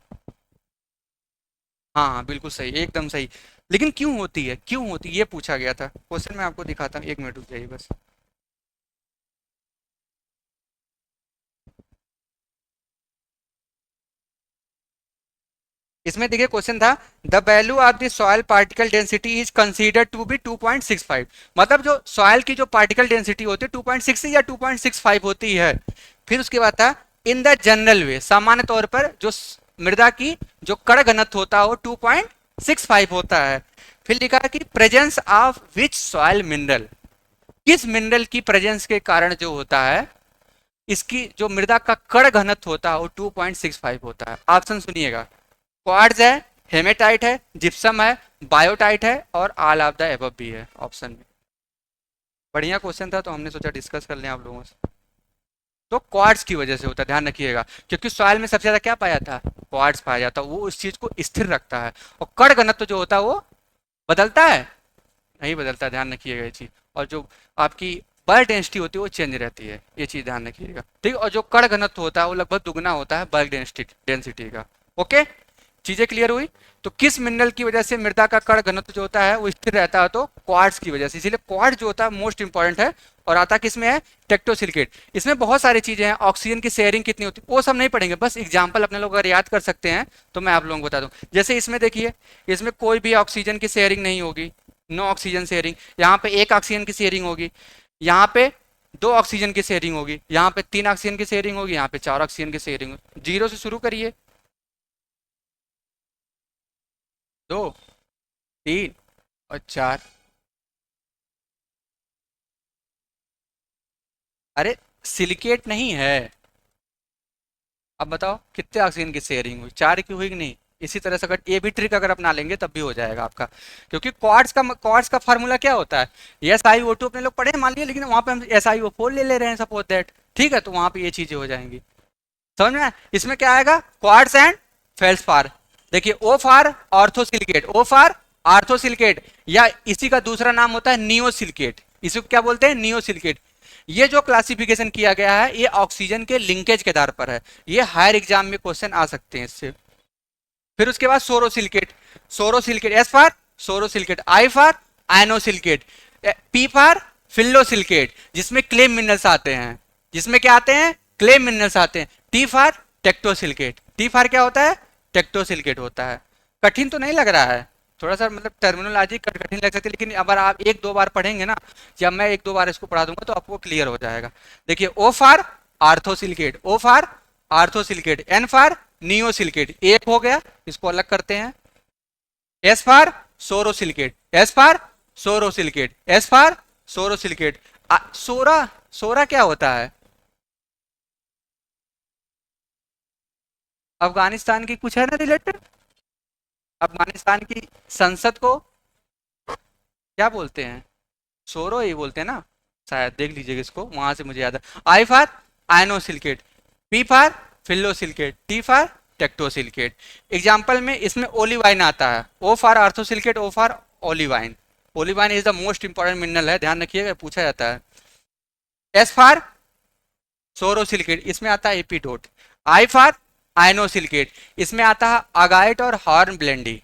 हाँ हाँ बिल्कुल सही, एकदम सही। लेकिन क्यों होती है, क्यों होती है ये पूछा गया था क्वेश्चन, मैं आपको दिखाता हूँ, एक मिनट रुक जाइए बस। इसमें देखिए क्वेश्चन था, the value of the soil particle density is considered to be 2.65। मतलब जो सॉइल की जो पार्टिकल डेंसिटी होती है 2.6 या 2.65 होती है। फिर उसके बाद था इन द जनरल वे, सामान्य तौर पर जो मृदा की जो कण घनत्व होता है वो 2.65 होता है। फिर लिखा कि presence of which soil mineral, किस मिनरल की प्रेजेंस के कारण जो होता है इसकी जो मृदा का कण घनत्व होता है वो 2.65 होता है। ऑप्शन सुनिएगा, क्वार्ट्ज है, हेमेटाइट है, जिप्सम है, बायोटाइट है और ऑल ऑफ द एबव भी है ऑप्शन में। बढ़िया क्वेश्चन था तो हमने सोचा डिस्कस कर लें आप लोगों से। तो क्वार्ट्ज की वजह से होता है, ध्यान रखिएगा, क्योंकि सॉइल में सबसे ज्यादा क्या पाया था, क्वार्ट्ज पाया जाता है, वो उस चीज को स्थिर रखता है। और कण घनत्व जो होता है वो बदलता है, नहीं बदलता, ध्यान रखिएगा ये चीज। और जो आपकी बल्क डेंसिटी होती है वो चेंज रहती है, ये चीज ध्यान रखिएगा, ठीक। और जो कण घनत्व होता है वो लगभग दुगना होता है बल्क डेंसिटी डेंसिटी का। ओके, चीजें क्लियर हुई? तो किस मिनरल की वजह से मृदा का कण घनत्व जो होता है वो स्थिर रहता है, तो क्वार्ट्ज की वजह से। इसीलिए क्वार्ट्ज जो होता है मोस्ट इंपॉर्टेंट है। और आता किस में है, टेक्टोसिलिकेट। इसमें बहुत सारी चीजें हैं, ऑक्सीजन की शेयरिंग कितनी होती है वो सब नहीं पढ़ेंगे, बस एग्जांपल अपने लोग अगर याद कर सकते हैं तो मैं आप लोगों को बता दूं। जैसे इसमें देखिए, इसमें कोई भी ऑक्सीजन की शेयरिंग नहीं होगी, नो ऑक्सीजन शेयरिंग। यहाँ पे एक ऑक्सीजन की शेयरिंग होगी, यहाँ पे दो ऑक्सीजन की शेयरिंग होगी, यहाँ पे तीन ऑक्सीजन की शेयरिंग होगी, यहाँ पे चार ऑक्सीजन की शेयरिंग होगी। जीरो से शुरू करिए, दो, तीन और चार। अरे सिलिकेट नहीं है। अब बताओ कितने ऑक्सीजन की शेयरिंग हुई, चार की हुई कि नहीं? इसी तरह से अगर ये भी ट्रिक अगर अपना लेंगे तब भी हो जाएगा आपका। क्योंकि क्वार्ट्स का फार्मूला क्या होता है, SiO2 अपने लोग पढ़े मान लिए, लेकिन वहां पे हम SiO4 ले रहे हैं सपोज दैट, ठीक है, तो वहां पे ये चीजें हो जाएंगी। समझ में? इसमें क्या आएगा, क्वार्ट्स एंड फेल्ड्सपार। देखिए O for orthosilicate, O for orthosilicate, या इसी का दूसरा नाम होता है नियोसिलिकेट। इसी को क्या बोलते हैं, नियोसिलिकेट। ये जो क्लासिफिकेशन किया गया है ये ऑक्सीजन के लिंकेज के आधार पर है। ये हायर एग्जाम में क्वेश्चन आ सकते हैं इससे। फिर उसके बाद sorosilicate, sorosilicate, S for sorosilicate, I for inosilicate, P for phyllosilicate, जिसमें क्ले मिनरल्स आते हैं, जिसमें क्या आते हैं, क्ले मिनरल्स आते हैं। टी फॉर टेक्टोसिलिकेट, टी फॉर क्या होता है, टेक्टोसिलिकेट होता है। कठिन तो नहीं लग रहा है? थोड़ा सा मतलब टर्मिनोलॉजी कठिन लग सकती है, लेकिन अगर आप एक दो बार पढ़ेंगे ना, या मैं एक दो बार इसको पढ़ा दूंगा तो आपको क्लियर हो जाएगा। देखिए O for orthosilicate, O for orthosilicate, N for nesosilicate, एक हो गया, इसको अलग करते हैं। S for sorosilicate, S for sorosilicate, S for sorosilicate. सोरा, सोरा क्या होता है? अफगानिस्तान की कुछ है ना रिलेटेड, अफगानिस्तान की संसद को क्या बोलते हैं, सोरो ही बोलते हैं ना शायद, देख लीजिएगा इसको, वहां से मुझे याद है। I for inosilicate, P for phyllosilicate, T for tectosilicate. Example में इसमें ओलिवाइन आता है, O for orthosilicate, O for olivine. Olivine is the most important mineral है, ध्यान रखिएगा, पूछा जाता है। एस फॉर सोरोसिलिकेट, इसमें आता है एपीटोट। आई फॉर आयनोसिलिकेट, इसमें आता है अगाइट और हॉर्न ब्लेंडी।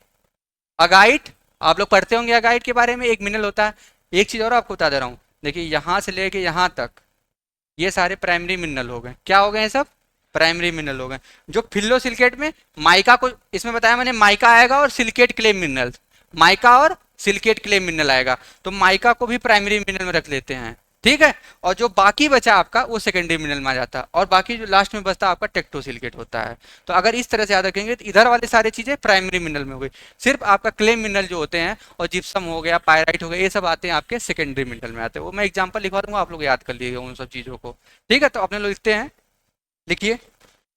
अगाइट आप लोग पढ़ते होंगे, अगाइट के बारे में एक मिनरल होता है। एक चीज और आपको बता दे रहा हूँ, देखिए यहां से लेके यहां तक ये सारे प्राइमरी मिनरल हो गए, क्या हो गए हैं सब, प्राइमरी मिनरल हो गए। जो फिल्लो सिलिकेट में माइका को इसमें बताया मैंने, माइका आएगा और सिलिकेट क्ले मिनरल, माइका और सिलिकेट क्ले मिनरल आएगा, तो माइका को भी प्राइमरी मिनरल में रख लेते हैं, ठीक है। और जो बाकी बचा आपका वो सेकेंडरी मिनरल में आ जाता है, और बाकी जो लास्ट में बचता है आपका टेक्टोसिलिकेट होता है। तो अगर इस तरह से याद रखेंगे तो इधर वाली सारी चीजें प्राइमरी मिनरल में हो गई, सिर्फ आपका क्ले मिनरल जो होते हैं और जिप्सम हो गया, पायराइट हो गया, ये सब आते हैं आपके सेकेंडरी मिनरल में आते हैं। वो मैं एग्जाम्पल लिखवा दूंगा, आप लोग याद कर लीजिएगा उन सब चीजों को, ठीक है। तो अपने लोग लिखते हैं लिखिए,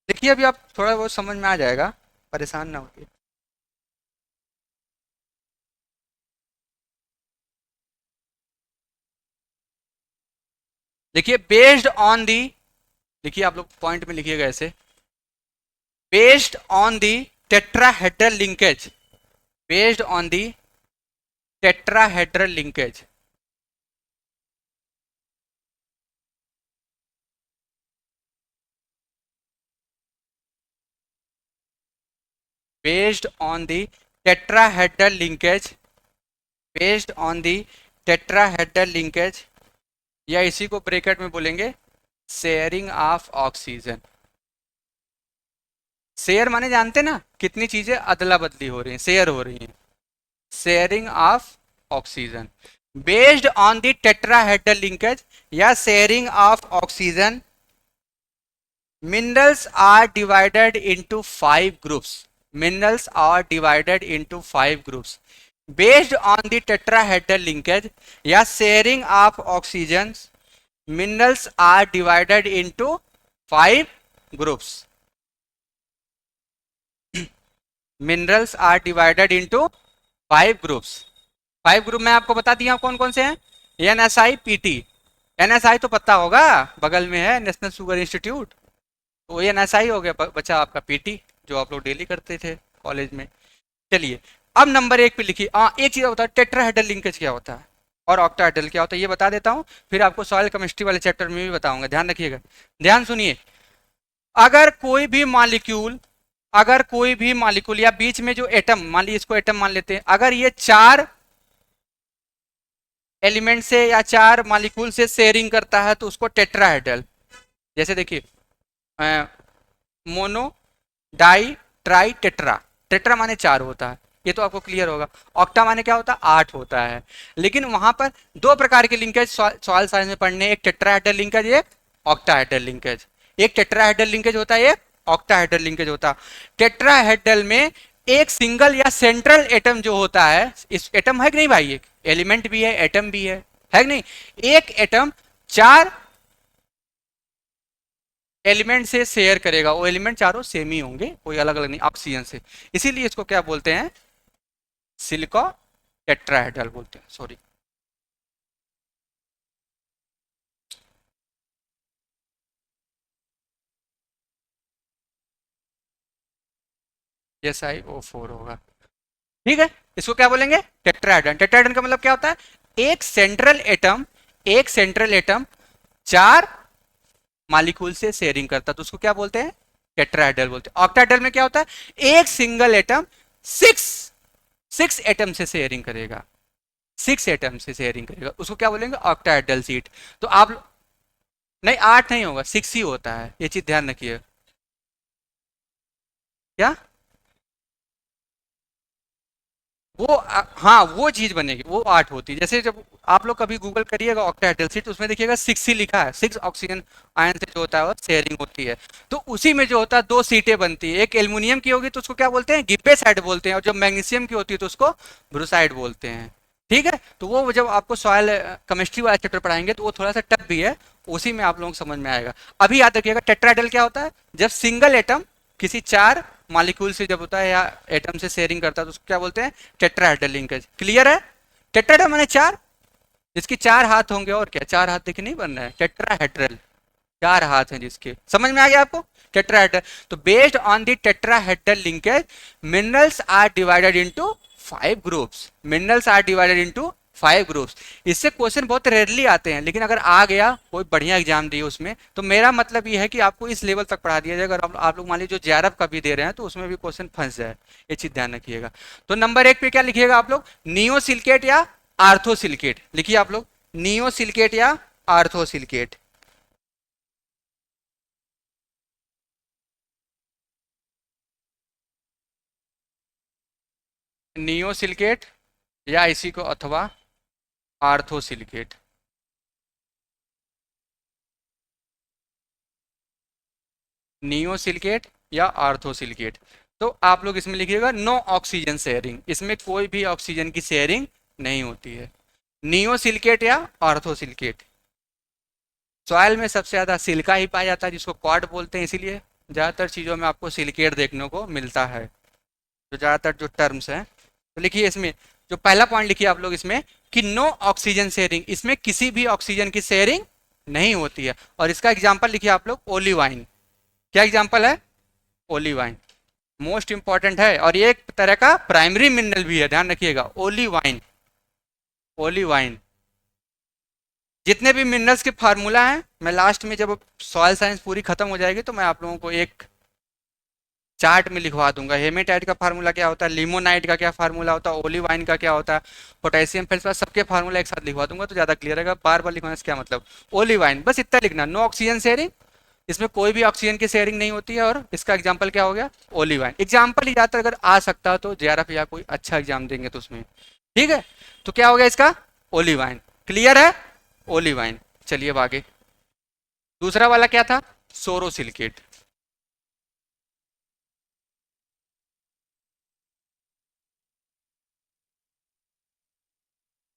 लिखिए, अभी आप थोड़ा बहुत समझ में आ जाएगा, परेशान ना होइए। देखिए बेस्ड ऑन दी, लिखिए आप लोग पॉइंट में लिखिएगा ऐसे, based on the tetrahedral linkage, based on the tetrahedral linkage, based on the tetrahedral linkage, based on the tetrahedral linkage, या इसी को ब्रैकेट में बोलेंगे शेयरिंग ऑफ ऑक्सीजन। शेयर माने जानते ना, कितनी चीजें अदला बदली हो रही हैं, शेयर हो रही हैं, sharing of oxygen. Based on the tetrahedral linkage या sharing of oxygen, minerals are divided into 5 groups, minerals are divided into 5 groups based on the tetrahedral linkage या sharing of oxygen, minerals are divided into 5 groups, minerals are divided into 5 groups। 5 group मैं आपको बता दिया कौन कौन से हैं, NSI PT, NSI तो पता होगा, बगल में है नेशनल शुगर इंस्टीट्यूट, तो ये NSI हो गया, बचा आपका PT जो आप लोग डेली करते थे कॉलेज में। चलिए अब नंबर 1 पे लिखिए। एक चीज होता है टेट्राहेड्रल लिंकेज क्या होता है और ऑक्टाहेड्रल क्या होता है, ये बता देता हूँ, फिर आपको सॉइल केमिस्ट्री वाले चैप्टर में भी बताऊंगा, ध्यान रखिएगा, ध्यान सुनिए। अगर कोई भी मॉलिक्यूल, अगर कोई भी मॉलिक्यूल या बीच में जो एटम, मान लीजिए इसको एटम मान लेते हैं, अगर ये 4 एलिमेंट से या 4 मॉलिक्यूल से शेयरिंग करता है तो उसको टेट्राहेड्रल, जैसे देखिए mono, di, tri, tetra, tetra माने 4 होता है, ये तो आपको क्लियर होगा। ऑक्टा माने क्या होता है, 8 होता है। लेकिन वहां पर 2 प्रकार के लिंकेज सॉइल साइंस में पढ़ने, एक टेट्राहेड्रल लिंकेज, एक ऑक्टाहेड्रल लिंकेज, एक टेट्राहेड्रल लिंकेज होता है, एक ऑक्टाहेड्रल लिंकेज होता है। टेट्राहेड्रल में एक सिंगल या सेंट्रल एटम जो होता है, इस एटम है कि नहीं भाई, एक एलिमेंट भी है, एटम भी है कि नहीं, एक एटम 4 एलिमेंट से शेयर करेगा, वो एलिमेंट चारों सेम ही होंगे, कोई अलग अलग नहीं, ऑक्सीजन से, इसीलिए इसको क्या बोलते हैं, सिलिकॉ टेट्राहेड्रल बोलते हैं, सॉरी। SiO4 होगा, ठीक है, इसको क्या बोलेंगे, टेट्राहेड्रल। टेट्राहेड्रल का मतलब क्या होता है, एक सेंट्रल एटम, एक सेंट्रल एटम 4 मॉलिक्यूल से शेयरिंग करता, तो उसको क्या बोलते हैं, टेट्राहेड्रल बोलते हैं। ऑक्टाहेड्रल में क्या होता है, एक सिंगल एटम 6 एटम से शेयरिंग करेगा, 6 एटम से शेयरिंग करेगा, उसको क्या बोलेंगे, ऑक्टाहेड्रल सीट। तो आप, नहीं 8 नहीं होगा, 6 ही होता है, ये चीज ध्यान रखिए। क्या, वो हाँ वो चीज बनेगी, वो 8 होती है। जैसे जब आप लोग कभी गूगल करिएगा ऑक्टाहेड्रल सीट, उसमें देखिएगा 6 ही लिखा है, 6 ऑक्सीजन आयन से जो होता है वो शेयरिंग होती है। तो उसी में जो होता है 2 सीटें बनती है, एक एल्युमिनियम की होगी तो उसको क्या बोलते हैं, गिब्बे साइड बोलते हैं, और जब मैग्नीशियम की होती है तो उसको ब्रूसाइड बोलते हैं, ठीक है। तो वो जब आपको सॉइल केमिस्ट्री वाला चैप्टर पढ़ाएंगे तो वो थोड़ा सा टफ भी है, उसी में आप लोगों को समझ में आएगा। अभी याद रखिएगा टेट्राहेड्रल क्या होता है, जब सिंगल एटम किसी 4 मॉलिक्यूल से जब होता है या एटम से शेयरिंग करता है तो उसको क्या बोलते हैं, टेट्राहेड्रल लिंकेज। क्लियर है, टेट्राहेड्रल माने 4, जिसके 4 हाथ होंगे, और क्या 4 हाथ देखिए नहीं बन रहा है, टेट्राहेड्रल 4 हाथ हैं जिसके, समझ में आ गया आपको, टेट्राहेड्रल। तो based on the tetrahedral linkage minerals are divided into 5 groups, minerals are divided into 5 groups. इससे क्वेश्चन बहुत रेयरली आते हैं, लेकिन अगर आ गया कोई बढ़िया एग्जाम दिए उसमें, तो मेरा मतलब ये है कि आपको इस लेवल तक पढ़ा दिया जाए। अगर आप लोग मान लीजिए जो JRF का भी दे रहे हैं तो उसमें भी क्वेश्चन फंस जाए, ये चीज ध्यान रखिएगा। तो नंबर 1 पे क्या लिखिएगा आप लोग, नियोसिलिकेट या आर्थोसिलिकेट, लिखिए आप लोग, नियोसिलिकेट या आर्थोसिलिकेट। नियोसिलिकेट या इसी को अथवा आर्थोसिलिकेट, नियोसिलिकेट या आर्थोसिलिकेट। तो आप लोग इसमें लिखिएगा नो ऑक्सीजन शेयरिंग, इसमें कोई भी ऑक्सीजन की शेयरिंग नहीं होती है, नियोसिलिकेट या आर्थोसिलिकेट। सॉइल में सबसे ज़्यादा सिलिका ही पाया जाता है जिसको क्वार्ट बोलते हैं, इसीलिए ज़्यादातर चीज़ों में आपको सिलिकेट देखने को मिलता है, जो ज़्यादातर जो टर्म्स हैं। तो लिखिए इसमें जो पहला पॉइंट लिखिए आप लोग इसमें कि नो ऑक्सीजन शेयरिंग, इसमें किसी भी ऑक्सीजन की शेयरिंग नहीं होती है। और इसका एग्जाम्पल लिखिए आप लोग ओलिवाइन। क्या एग्जाम्पल है? ओलिवाइन मोस्ट इंपॉर्टेंट है और ये एक तरह का प्राइमरी मिनरल भी है, ध्यान रखिएगा। ओलिवाइन, ओलिवाइन जितने भी मिनरल्स के फार्मूला हैं, मैं लास्ट में जब सॉइल साइंस पूरी खत्म हो जाएगी तो मैं आप लोगों को एक चार्ट में लिखवा दूंगा। हेमेटाइट का फार्मूला क्या होता है, लिमोनाइट का क्या फार्मूला होता है, ओलिवाइन का क्या होता है, पोटेशियम फेल्सफार, सबके फार्मूला एक साथ लिखवा दूंगा तो ज़्यादा क्लियर रहेगा। बार बार लिखवाने से क्या मतलब। ओलिवाइन बस इतना लिखना, नो ऑक्सीजन शेयरिंग, इसमें कोई भी ऑक्सीजन की शेयरिंग नहीं होती है। और इसका एग्जाम्पल क्या हो गया? ओलिवाइन। एग्जाम्पल ही ज़्यादातर अगर आ सकता हो तो जेआरएफ या कोई अच्छा एग्जाम देंगे तो उसमें, ठीक है। तो क्या हो गया इसका? ओलिवाइन। क्लियर है? ओलिवाइन। चलिए अब आगे। दूसरा वाला क्या था? सोरोसिलिकेट।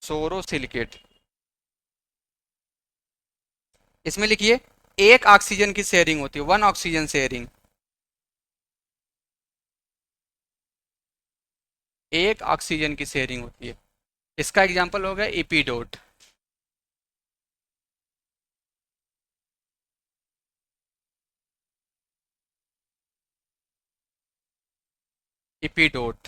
सोरोसिलिकेट, इसमें लिखिए एक ऑक्सीजन की शेयरिंग होती है, वन ऑक्सीजन शेयरिंग, एक ऑक्सीजन की शेयरिंग होती है। इसका एग्जांपल हो गया इपीडोट। इपीडोट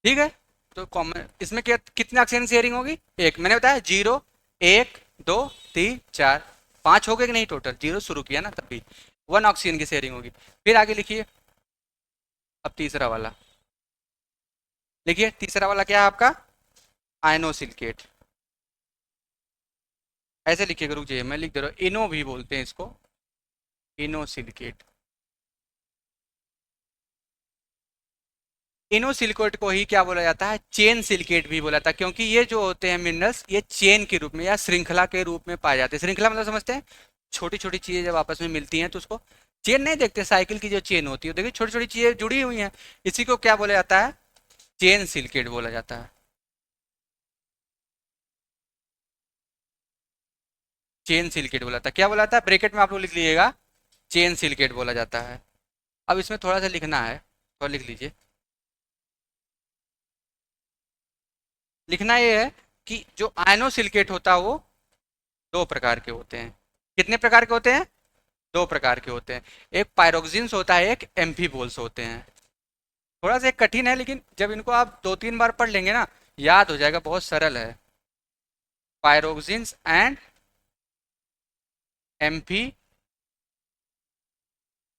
ठीक है। तो कॉमन इसमें क्या, कितने ऑक्सीजन शेयरिंग होगी? एक। मैंने बताया 0 1 2 3 4 5 हो गए कि नहीं टोटल? 0 शुरू किया ना तभी। वन ऑक्सीजन की शेयरिंग होगी। फिर आगे लिखिए अब तीसरा वाला। लिखिए तीसरा वाला क्या है आपका? आयनोसिलिकेट। ऐसे लिखिएगा, रुक जाइए मैं लिख दे रहा हूँ, इनो भी बोलते हैं इसको, इनोसिलिकेट। इनोसिलिकेट को ही क्या बोला जाता है? चेन सिलिकेट भी बोला जाता है, क्योंकि ये जो होते हैं मिनरल्स ये चेन के रूप में या श्रृंखला के रूप में पाए जाते हैं। श्रृंखला मतलब समझते हैं, छोटी छोटी चीजें जब आपस में मिलती हैं तो उसको चेन नहीं देखते, साइकिल की जो चेन होती है देखिए छोटी छोटी चीजें जुड़ी हुई हैं, इसी को क्या बोला जाता है? चेन सिलिकेट बोला जाता है। चेन सिलिकेट बोला था, क्या बोला था ब्रैकेट में आप लोग लिख लीजिएगा, चेन सिलिकेट बोला जाता है। अब इसमें थोड़ा सा लिखना है, थोड़ा लिख लीजिए। लिखना ये है कि जो आयनोसिलिकेट होता है वो दो प्रकार के होते हैं। कितने प्रकार के होते हैं? दो प्रकार के होते हैं। एक पायरोक्सिन्स होता है, एक एम्फीबोल्स होते हैं। थोड़ा सा कठिन है लेकिन जब इनको आप 2-3 बार पढ़ लेंगे ना याद हो जाएगा, बहुत सरल है। पायरोक्सिन्स एंड एम्फी,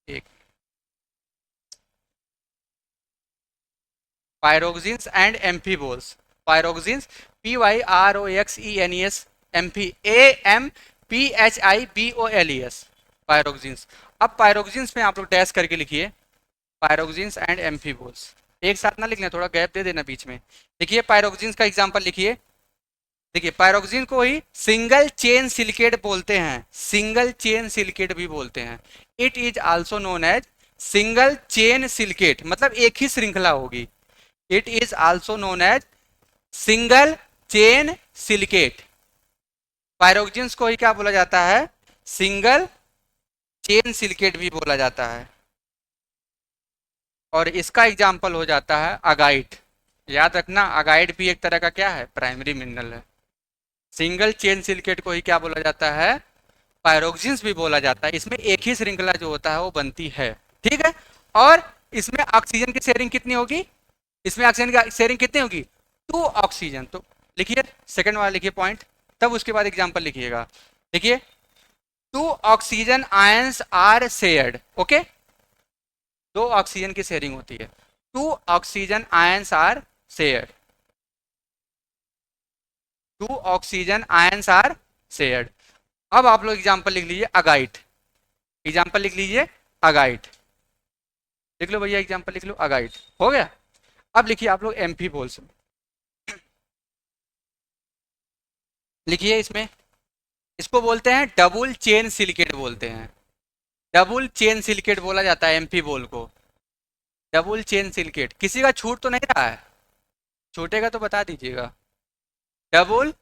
एक पायरोक्सिन्स एंड एम्फीबोल्स। पायरोक्सिन्स PYROXENES, amphi AMPHIBOLES, पायरोक्सिन्स। अब पायरोक्सिन्स में आप लोग डैश करके लिखिए पायरोक्सिन्स एंड एम्फीबोल्स। एक साथ ना लिख लें, थोड़ा गैप दे देना बीच में। देखिए पायरोक्सिन्स का एग्जांपल लिखिए। देखिए पायरोक्सिन को ही सिंगल चेन सिलिकेट बोलते हैं, सिंगल चेन सिलिकेट भी बोलते हैं। It is also known as single chain silicate, मतलब एक ही श्रृंखला होगी। It is also known as single chain silicate. Pyroxenes को ही क्या बोला जाता है? सिंगल चेन सिलिकेट भी बोला जाता है। और इसका एग्जाम्पल हो जाता है अगाइट। याद रखना अगाइट भी एक तरह का क्या है? प्राइमरी मिनरल है। सिंगल चेन सिलिकेट को ही क्या बोला जाता है? पायरोक्सिन्स भी बोला जाता है। इसमें एक ही श्रृंखला जो होता है वो बनती है, ठीक है। और इसमें ऑक्सीजन की शेयरिंग कितनी होगी? इसमें ऑक्सीजन की शेयरिंग कितनी होगी? 2 ऑक्सीजन। तो लिखिए सेकंड वाला लिखिए पॉइंट, तब उसके बाद एग्जांपल लिखिएगा। देखिए 2 oxygen ions are shared, okay. 2 oxygen की शेयरिंग होती है, 2 oxygen ions are shared, 2 oxygen ions are shared. अब आप लोग एग्जांपल लिख लीजिए अगाइट। एग्जांपल लिख लीजिए अगाइट, लिख लो भैया एग्जांपल लिख लो अगाइट, हो गया। अब लिखिए आप लोग एम्फीबोल्स। लिखिए इसमें, इसको बोलते हैं डबल चेन सिलिकेट बोलते हैं। डबल चेन सिलिकेट बोला जाता है एम्फीबोल को, डबल चेन सिलिकेट। किसी का छूट तो नहीं रहा है? छोटे का तो बता दीजिएगा। Double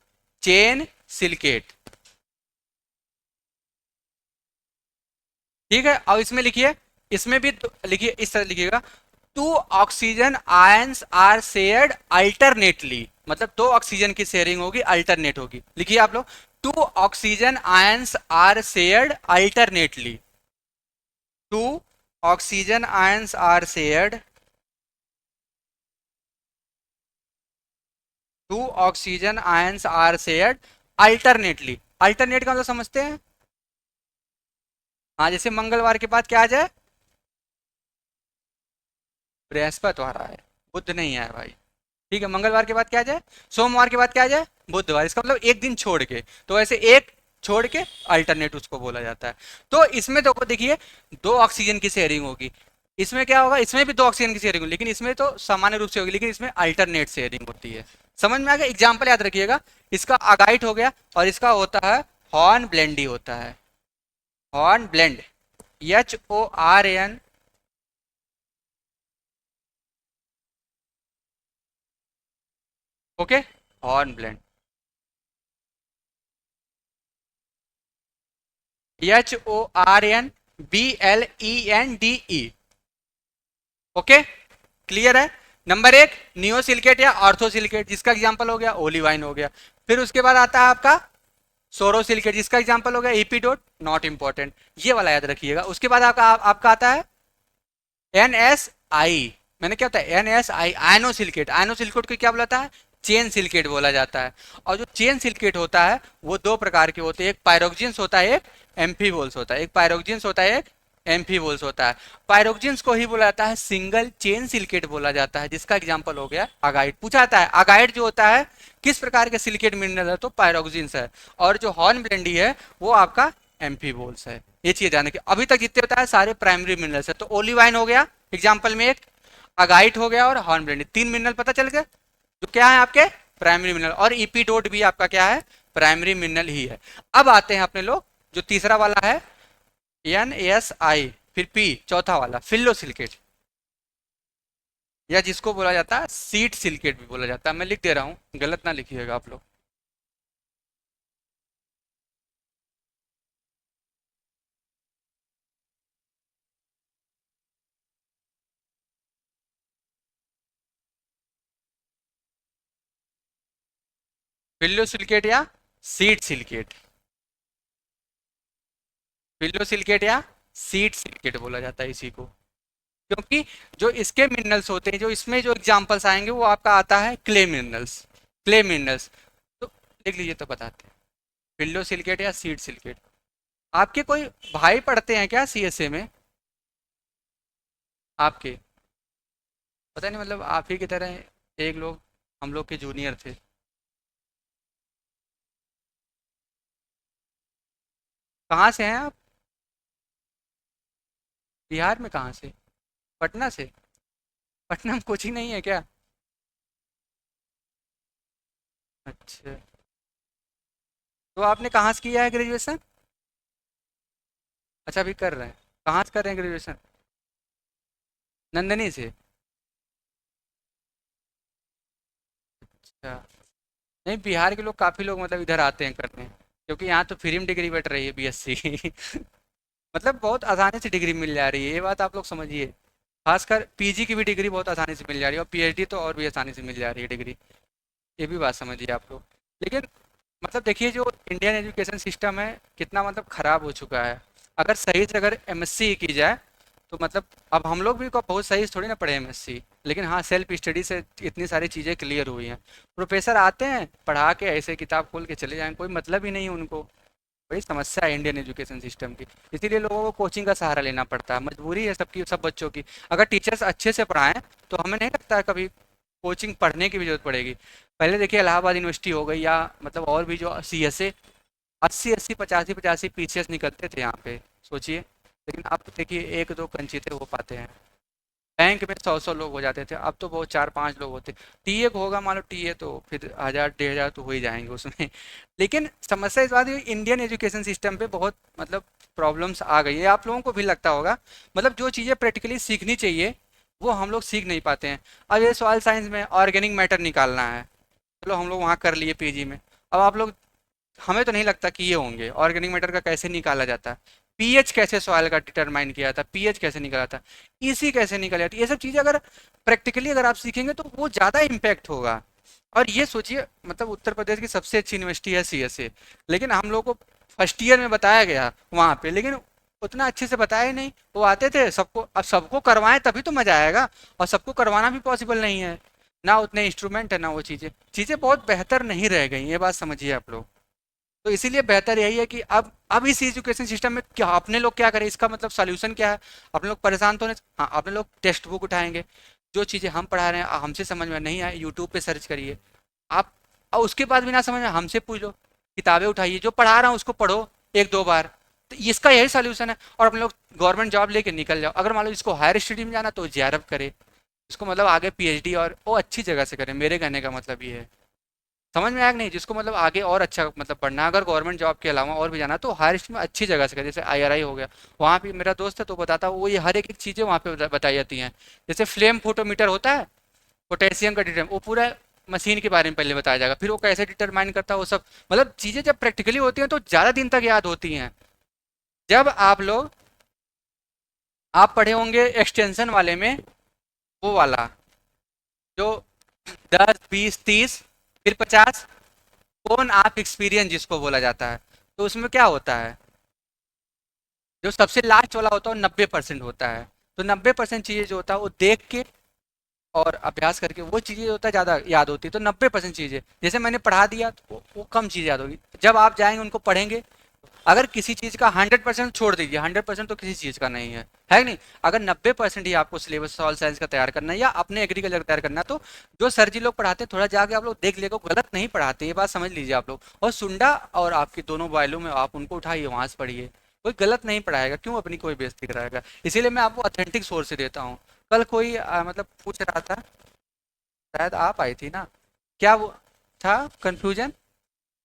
chain silicate. ठीक है, अब इसमें लिखिए, इसमें भी लिखिए, इस तरह लिखिएगा, two oxygen ions are shared alternately, मतलब दो ऑक्सीजन की शेयरिंग होगी, अल्टरनेट होगी। लिखिए आप लोग, two oxygen ions are shared alternately, two oxygen ions are shared, two oxygen ions are shared alternately. Alternate का मतलब समझते हैं? हाँ, जैसे मंगलवार के बाद क्या आ जाए? बृहस्पतिवार आए, बुध नहीं आए भाई। ठीक है, मंगलवार के बाद क्या आ जाए? सोमवार के बाद क्या आ जाए? बुधवार। इसका मतलब एक दिन छोड़ के, तो ऐसे एक छोड़ के अल्टरनेट उसको बोला जाता है। तो इसमें तो देखिए, दो ऑक्सीजन की शेयरिंग होगी। इसमें क्या होगा? इसमें भी दो ऑक्सीजन की शेयरिंग होगी, लेकिन इसमें तो सामान्य रूप से होगी, लेकिन इसमें अल्टरनेट शेयरिंग होती है। समझ में आ गया? एग्जाम्पल याद रखिएगा, इसका अगाइट हो गया, और इसका होता है हॉर्न ब्लेंडी होता है। Horn blend, HORN, okay, horn blend, HORNBLENDE। Okay, clear है? नंबर एक, नियोसिलिकेट या ऑर्थोसिलिकेट, जिसका एग्जांपल हो गया ओलिवाइन हो गया। फिर उसके बाद आता है आपका सोरोसिलिकेट, जिसका एग्जांपल हो गया एपीडोट, नॉट इंपॉर्टेंट, ये वाला याद रखिएगा। उसके बाद आपका आता है NSI। मैंने क्या होता है? NSI, आयनोसिलिकेट। आयनोसिलिकेट को क्या बोलाता है? चेन सिलिकेट बोला जाता है। और जो चेन सिलिकेट होता है वो दो प्रकार के होते हैं, एक पायरोक्सिन्स होता है, एक एम्फीबोल्स होता है। एक पायरोक्सिन्स होता है, एक एम्फीबोल्स होता है। पायरोक्सिन्स को ही बोला जाता है सिंगल चेन सिलिकेट बोला जाता है, जिसका एग्जांपल हो गया अगाइड। पूछा जाता है अगाइड जो होता है किस प्रकार के सिलिकेट मिनरल है, तो पायरोक्सिन्स है। और जो हॉर्न ब्लेंडी है वो आपका एम्फीबोल्स है। ये चीज जाने के अभी तक जितने बताया सारे प्राइमरी मिनरल्स है। तो ओलिवाइन हो गया एग्जांपल में एक, अगाइट हो गया और हॉर्न ब्लेंडी, तीन मिनरल पता चल गए जो क्या है आपके प्राइमरी मिनरल। और ईपीडोट भी आपका क्या है? प्राइमरी मिनरल ही है। अब आते हैं अपने लोग जो तीसरा वाला है NSI, फिर P चौथा वाला फिल्लो सिलिकेट, या जिसको बोला जाता है सीट सिलिकेट भी बोला जाता है। मैं लिख दे रहा हूँ, गलत ना लिखिएगा आप लोग। फिल्लो सिलिकेट या सीट सिलिकेट, फिल्लो सिलिकेट या सीट सिलिकेट बोला जाता है इसी को। क्योंकि जो इसके मिनरल्स होते हैं, जो इसमें जो एग्जांपल्स आएंगे वो आपका आता है क्ले मिनरल्स, क्ले मिनरल्स। तो लिख लीजिए तो बताते हैं, फिल्लो सिलिकेट या सीड सिलिकेट। आपके कोई भाई पढ़ते हैं क्या CSA में? आपके पता नहीं, मतलब आप ही की तरह एक लोग हम लोग के जूनियर थे। कहाँ से हैं आप? बिहार में कहाँ से? पटना से? पटना में कोचिंग नहीं है क्या? अच्छा, तो आपने कहाँ से किया है ग्रेजुएशन? अच्छा, अभी कर रहे हैं। कहाँ से कर रहे हैं ग्रेजुएशन? नंदनी से? अच्छा, नहीं, बिहार के लोग काफ़ी लोग मतलब इधर आते हैं करने, क्योंकि यहाँ तो फ्री में डिग्री बैठ रही है BSc। मतलब बहुत आसानी से डिग्री मिल जा रही है, ये बात आप लोग समझिए। खासकर PG की भी डिग्री बहुत आसानी से मिल जा रही है, और PhD तो और भी आसानी से मिल जा रही है डिग्री। ये भी बात समझिए आप लोग। लेकिन मतलब देखिए, जो इंडियन एजुकेशन सिस्टम है कितना मतलब ख़राब हो चुका है। अगर सही से अगर MSc की जाए तो मतलब, अब हम लोग भी को बहुत सही से थोड़ी ना पढ़े MSc, लेकिन हाँ सेल्फ स्टडी से इतनी सारी चीज़ें क्लियर हुई हैं। प्रोफेसर आते हैं पढ़ा के ऐसे किताब खोल के चले जाएं, कोई मतलब ही नहीं है उनको। बड़ी समस्या है इंडियन एजुकेशन सिस्टम की। इसीलिए लोगों को कोचिंग का सहारा लेना पड़ता है, मजबूरी है सबकी, सब बच्चों की। अगर टीचर्स अच्छे से पढ़ाएं तो हमें नहीं लगता है कभी कोचिंग पढ़ने की भी जरूरत पड़ेगी। पहले देखिए इलाहाबाद यूनिवर्सिटी हो गई, या मतलब और भी जो CSA, 80-80, 85-85 PCS निकलते थे यहाँ पे, सोचिए। लेकिन अब तो देखिए एक दो कंचिते हो पाते हैं। बैंक में 100-100 लोग हो जाते थे, अब तो बहुत 4-5 लोग होते। टीए को होगा मान लो, टीए तो फिर 1000-1500 तो हो ही जाएंगे उसमें। लेकिन समस्या इस बात है, इंडियन एजुकेशन सिस्टम पे बहुत मतलब प्रॉब्लम्स आ गई है, आप लोगों को भी लगता होगा। मतलब जो चीज़ें प्रैक्टिकली सीखनी चाहिए वो हम लोग सीख नहीं पाते हैं। अब ये सॉइल साइंस में ऑर्गेनिक मैटर निकालना है, चलो हम लोग वहाँ कर लिए पीजी में। अब आप लोग, हमें तो नहीं लगता कि ये होंगे ऑर्गेनिक मैटर का कैसे निकाला जाता है, पीएच कैसे सॉइल का डिटरमाइन किया था, पीएच कैसे निकाला था, ईसी कैसे निकाला जाता, ये सब चीज़ें अगर प्रैक्टिकली अगर आप सीखेंगे तो वो ज़्यादा इम्पैक्ट होगा। और ये सोचिए, मतलब उत्तर प्रदेश की सबसे अच्छी यूनिवर्सिटी है सीएसए, लेकिन हम लोग को फर्स्ट ईयर में बताया गया वहाँ पे, लेकिन उतना अच्छे से बताया ही नहीं। वो आते थे सबको, अब सबको करवाएं तभी तो मजा आएगा, और सबको करवाना भी पॉसिबल नहीं है, ना उतने इंस्ट्रूमेंट है ना वो चीज़ें, चीज़ें बहुत बेहतर नहीं रह गई, ये बात समझिए आप लोग। तो इसीलिए बेहतर यही है कि अब इस एजुकेशन सिस्टम में क्या अपने लोग क्या करें, इसका मतलब सॉल्यूशन क्या है। अपने लोग परेशान तो नहीं, हाँ अपने लोग टेक्स्ट बुक उठाएंगे, जो चीज़ें हम पढ़ा रहे हैं हमसे समझ में नहीं आए यूट्यूब पे सर्च करिए आप, और उसके बाद भी ना समझ में हमसे पूछ लो, किताबें उठाइए, जो पढ़ा रहा हूँ उसको पढ़ो एक दो बार। तो इसका यही सॉल्यूशन है, और अपने लोग गवर्नमेंट जॉब लेके निकल जाओ। अगर मान लो इसको हायर स्टडी में जाना तो जेआरएफ करे, इसको मतलब आगे पीएचडी और वो अच्छी जगह से करें, मेरे कहने का मतलब ये है। समझ में आया कि नहीं, जिसको मतलब आगे और अच्छा मतलब पढ़ना है, अगर गवर्नमेंट जॉब के अलावा और भी जाना तो हायर स्टडी में अच्छी जगह से करें, जैसे आईआरआई हो गया। वहाँ पे मेरा दोस्त है तो बताता, वो ये हर एक एक चीज़ें वहाँ पे बताई जाती हैं। जैसे फ्लेम फोटोमीटर होता है, पोटेशियम का डिटरमाइन, वो पूरा मशीन के बारे में पहले बताया जाएगा, फिर वो कैसे डिटरमाइन करता है वो सब। मतलब चीज़ें जब प्रैक्टिकली होती हैं तो ज़्यादा दिन तक याद होती हैं। जब आप लोग, आप पढ़े होंगे एक्सटेंशन वाले में, वो वाला जो 10 20 30 फिर 50, कौन आप एक्सपीरियंस जिसको बोला जाता है, तो उसमें क्या होता है, जो सबसे लास्ट वाला होता है वो 90% होता है। तो 90% चीज़ें जो होता है वो देख के और अभ्यास करके वो चीज़ें होता है ज़्यादा याद होती है। तो 90% चीज़ें जैसे मैंने पढ़ा दिया तो वो कम चीज़ याद होगी। जब आप जाएंगे उनको पढ़ेंगे, अगर किसी चीज़ का 100% छोड़ दीजिए, 100% तो किसी चीज़ का नहीं है कि नहीं। अगर 90% ही आपको सिलेबस सॉल साइंस का तैयार करना है या अपने एग्रीकल्चर का तैयार करना है, तो जो सर जी लोग पढ़ाते हैं थोड़ा जाके आप लोग देख लेगा, गलत नहीं पढ़ाते, ये बात समझ लीजिए आप लोग। और सुंडा और आपकी दोनों वायलों में आप उनको उठाइए, वहां से पढ़िए, कोई गलत नहीं पढ़ाएगा, क्यों अपनी कोई बेइज्जती कराएगा। इसीलिए मैं आपको ऑथेंटिक सोर्स से देता हूँ। कल कोई मतलब पूछ रहा था, शायद आप आई थी ना, क्या वो था कंफ्यूजन,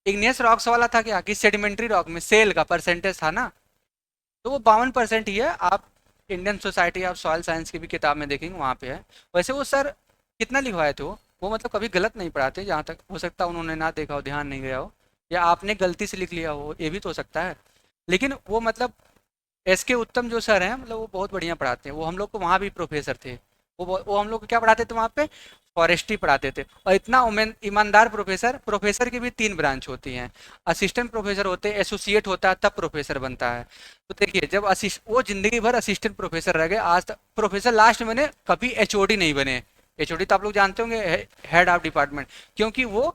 इग्नियस रॉक्स वाला था क्या, कि सेडिमेंट्री रॉक में सेल का परसेंटेज था ना, तो वो 52% ही है। आप Indian society of soil science की भी किताब में देखेंगे वहाँ पे है। वैसे वो सर कितना लिखवाए थे वो मतलब कभी गलत नहीं पढ़ाते, जहाँ तक हो सकता है उन्होंने ना देखा हो, ध्यान नहीं गया हो, या आपने गलती से लिख लिया हो, ये भी तो हो सकता है। लेकिन वो मतलब एस के उत्तम जो सर हैं, मतलब वो बहुत बढ़िया पढ़ाते हैं, वो हम लोग को वहाँ भी प्रोफेसर थे। वो हम लोग को क्या पढ़ाते थे वहाँ पे, फॉरेस्ट्री पढ़ाते थे। और इतना ईमानदार प्रोफेसर, प्रोफेसर की भी 3 ब्रांच होती हैं, असिस्टेंट प्रोफेसर होते हैं, एसोसिएट होता है, तब प्रोफेसर बनता है। तो देखिए जब असिस्ट वो जिंदगी भर असिस्टेंट प्रोफेसर रह गए, आज तक प्रोफेसर लास्ट में कभी एचओडी नहीं बने। एचओडी तो आप लोग जानते होंगे, हेड ऑफ डिपार्टमेंट, क्योंकि वो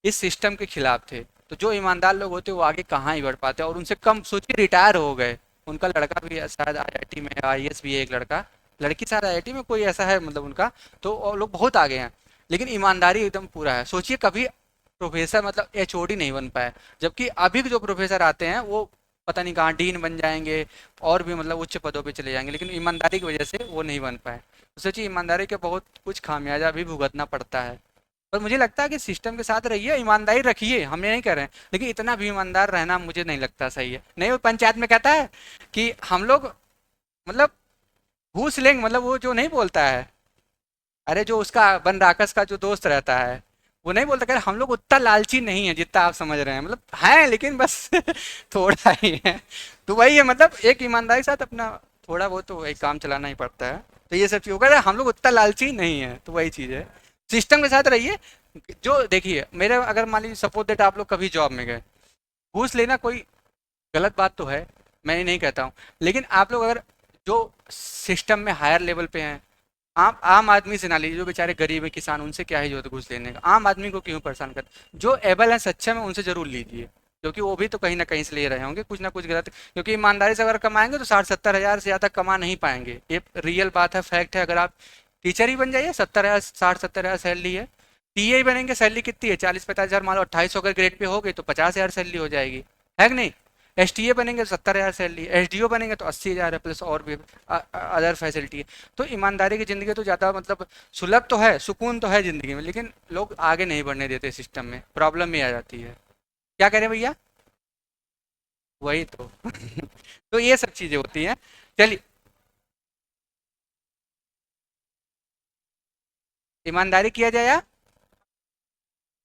इस सिस्टम के खिलाफ थे। तो जो ईमानदार लोग होते वो आगे कहाँ ही बढ़ पाते, और उनसे कम सोचिए रिटायर हो गए। उनका लड़का भी है, शायद आईआईटी में आईएएस भी है एक लड़का, लड़की शायद आईआईटी में कोई ऐसा है मतलब उनका। तो वो लोग बहुत आगे हैं, लेकिन ईमानदारी एकदम पूरा है। सोचिए कभी प्रोफेसर मतलब एचओडी नहीं बन पाए, जबकि अभी के जो प्रोफेसर आते हैं वो पता नहीं कहाँ डीन बन जाएंगे, और भी मतलब उच्च पदों पे चले जाएंगे, लेकिन ईमानदारी की वजह से वो नहीं बन पाए। तो सोचिए ईमानदारी के बहुत कुछ खामियाजा भी भुगतना पड़ता है। पर मुझे लगता है कि सिस्टम के साथ रहिए, ईमानदारी रखिए, हम ये नहीं कर रहे हैं, लेकिन इतना भी ईमानदार रहना मुझे नहीं लगता सही है। नहीं, वो पंचायत में कहता है कि हम लोग मतलब घूस लेंगे, मतलब वो जो नहीं बोलता है, अरे जो उसका वन राकस का जो दोस्त रहता है, वो नहीं बोलता, हम लोग उतना लालची नहीं है जितना आप समझ रहे हैं, मतलब है लेकिन बस थोड़ा ही है। तो वही है, मतलब एक ईमानदारी के साथ अपना थोड़ा बहुत तो एक काम चलाना ही पड़ता है। तो ये सब चीज होगा, हम लोग उतना लालची नहीं है, तो वही चीज है। सिस्टम के साथ रहिए। जो देखिए मेरे, अगर मान लीजिए सपोज दैट आप लोग कभी जॉब में गए, घूस लेना कोई गलत बात तो है, मैं ये नहीं कहता हूँ, लेकिन आप लोग अगर जो सिस्टम में हायर लेवल पे हैं, आम आदमी से ना लीजिए, जो बेचारे गरीब है किसान, उनसे क्या ही जरूरत है घूस लेने का, आम आदमी को क्यों परेशान कर। जो एबल है सक्षम है उनसे जरूर लीजिए, क्योंकि वो भी तो कहीं ना कहीं से ले रहे होंगे कुछ ना कुछ गलत। क्योंकि ईमानदारी से अगर कमाएंगे तो 60 70 हज़ार से ज़्यादा कमा नहीं पाएंगे, ये रियल बात है, फैक्ट है। अगर आप टीचर ही बन जाइए, 70 हज़ार 60 70 हज़ार सैलरी है। टीए ही बनेंगे, सैलरी कितनी है, 40 50 हज़ार, मान लो 2800 अगर ग्रेड पे हो गई तो 50 हज़ार सैलरी हो जाएगी, है कि नहीं। एसटीए बनेंगे तो 70 हज़ार सैलरी, एसडीओ बनेंगे तो 80 हज़ार है, प्लस और भी अदर फैसिलिटी है। तो ईमानदारी की ज़िंदगी तो ज़्यादा मतलब सुलभ तो है, सुकून तो है ज़िंदगी में, लेकिन लोग आगे नहीं बढ़ने देते, सिस्टम में प्रॉब्लम भी आ जाती है। क्या कह रहे हैं भैया, वही तो तो ये सब चीज़ें होती हैं। चलिए, ईमानदारी किया जाए या